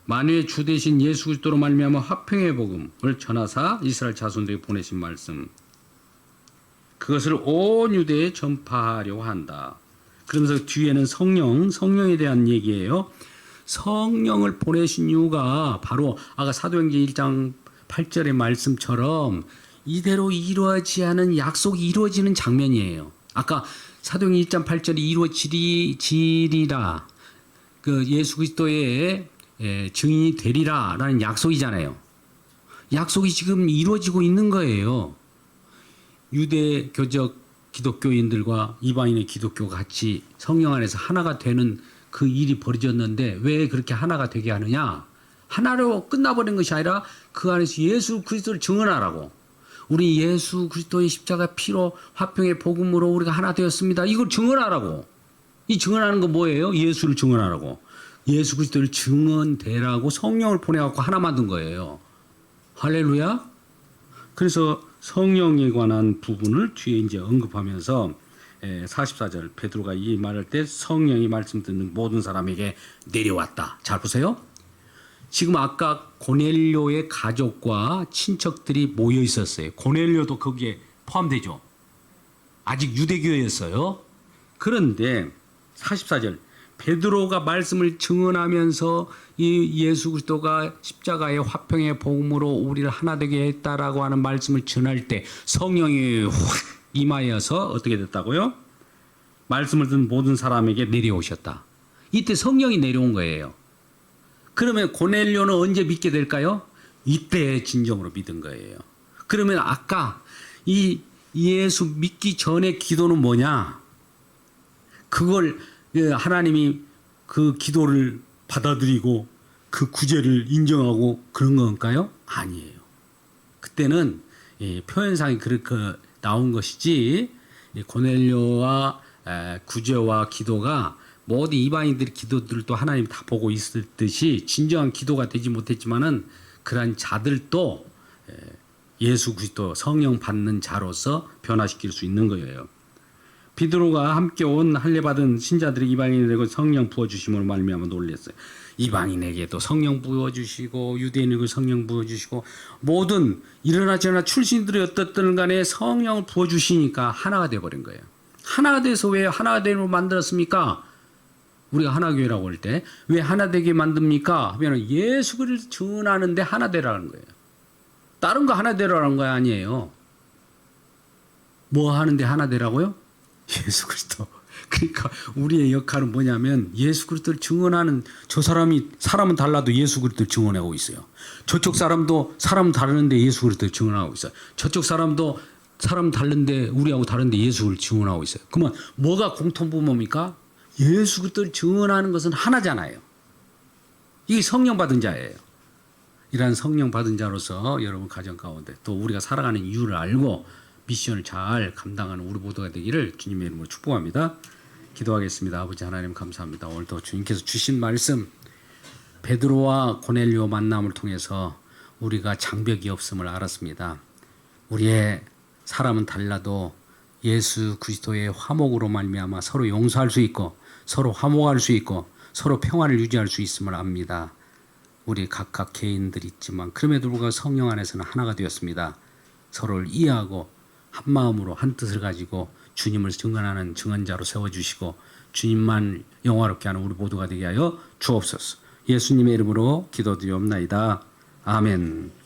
만유의 주 대신 예수 그리스도로 말미암아 화평의 복음을 전하사 이스라엘 자손들에게 보내신 말씀 그것을 온 유대에 전파하려고 한다. 그러면서 뒤에는 성령에 대한 얘기예요. 성령을 보내신 이유가 바로 아까 사도행전 1장 8절의 말씀처럼 이대로 이루어지지 않은 약속이 이루어지는 장면이에요. 아까 사도행전 1장 8절이 이루어지리라 그 예수 그리스도의 증인이 되리라라는 약속이잖아요. 약속이 지금 이루어지고 있는 거예요. 유대 교적 기독교인들과 이방인의 기독교가 같이 성령 안에서 하나가 되는 그 일이 벌어졌는데 왜 그렇게 하나가 되게 하느냐? 하나로 끝나버린 것이 아니라 그 안에서 예수 그리스도를 증언하라고. 우리 예수 그리스도의 십자가 피로 화평의 복음으로 우리가 하나 되었습니다. 이걸 증언하라고. 이 증언하는 건 뭐예요? 예수를 증언하라고. 예수 그리스도를 증언되라고 성령을 보내갖고 하나 만든 거예요. 할렐루야. 그래서 성령에 관한 부분을 뒤에 이제 언급하면서 44절 베드로가 이 말할 때 성령이 말씀 듣는 모든 사람에게 내려왔다. 잘 보세요. 지금 아까 고넬료의 가족과 친척들이 모여 있었어요. 고넬료도 거기에 포함되죠. 아직 유대교였어요. 그런데 44절 베드로가 말씀을 증언하면서 이 예수 그리스도가 십자가의 화평의 복음으로 우리를 하나 되게 했다라고 하는 말씀을 전할 때 성령이 확 임하여서 어떻게 됐다고요? 말씀을 듣는 모든 사람에게 내려오셨다. 이때 성령이 내려온 거예요. 그러면 고넬료는 언제 믿게 될까요? 이때 진정으로 믿은 거예요. 그러면 아까 이 예수 믿기 전의 기도는 뭐냐? 그걸 하나님이 그 기도를 받아들이고 그 구제를 인정하고 그런 건가요? 아니에요. 그때는 이 표현상이 그렇게 나온 것이지 이 고넬료와 구제와 기도가 모든 이방인들의 기도들도 하나님 다 보고 있을 듯이 진정한 기도가 되지 못했지만은 그러한 자들도 예수 그리스도 성령 받는 자로서 변화시킬 수 있는 거예요. 베드로가 함께 온 할례 받은 신자들이 이방인에게 성령 부어 주심으로 말미암아 놀랐어요. 이방인에게도 성령 부어 주시고 유대인에게 성령 부어 주시고 모든 일어나 저러나 출신들이 어떻든 간에 성령을 부어 주시니까 하나가 돼 버린 거예요. 하나가 돼서 왜 하나가 되로 만들었습니까? 우리가 하나교회라고 할 때 왜 하나 되게 만듭니까? 하면 예수 그리스도를 증언하는데 하나 되라는 거예요. 다른 거 하나 되라는 거 아니에요. 뭐 하는데 하나 되라고요? 예수 그리스도. 그러니까 우리의 역할은 뭐냐면 예수 그리스도를 증언하는 저 사람은 달라도 예수 그리스도를 증언하고 있어요. 저쪽 사람도 사람 다르는데 예수 그리스도를 증언하고 있어요. 저쪽 사람도 사람 다른데 우리하고 다른데 예수를 증언하고 있어요. 그러면 뭐가 공통분모입니까? 예수 그리스도를 증언하는 것은 하나잖아요. 이게 성령 받은 자예요. 이러한 성령 받은 자로서 여러분 가정 가운데 또 우리가 살아가는 이유를 알고 미션을 잘 감당하는 우리 모두가 되기를 주님의 이름으로 축복합니다. 기도하겠습니다. 아버지 하나님 감사합니다. 오늘도 주님께서 주신 말씀 베드로와 고넬료 만남을 통해서 우리가 장벽이 없음을 알았습니다. 우리의 사람은 달라도 예수 그리스도의 화목으로 말미암아 서로 용서할 수 있고 서로 화목할 수 있고 서로 평화를 유지할 수 있음을 압니다. 우리 각각 개인들이 있지만 그럼에도 불구하고 성령 안에서는 하나가 되었습니다. 서로를 이해하고 한 마음으로 한 뜻을 가지고 주님을 증언하는 증언자로 세워주시고 주님만 영화롭게 하는 우리 모두가 되게 하여 주옵소서. 예수님의 이름으로 기도드리옵나이다. 아멘.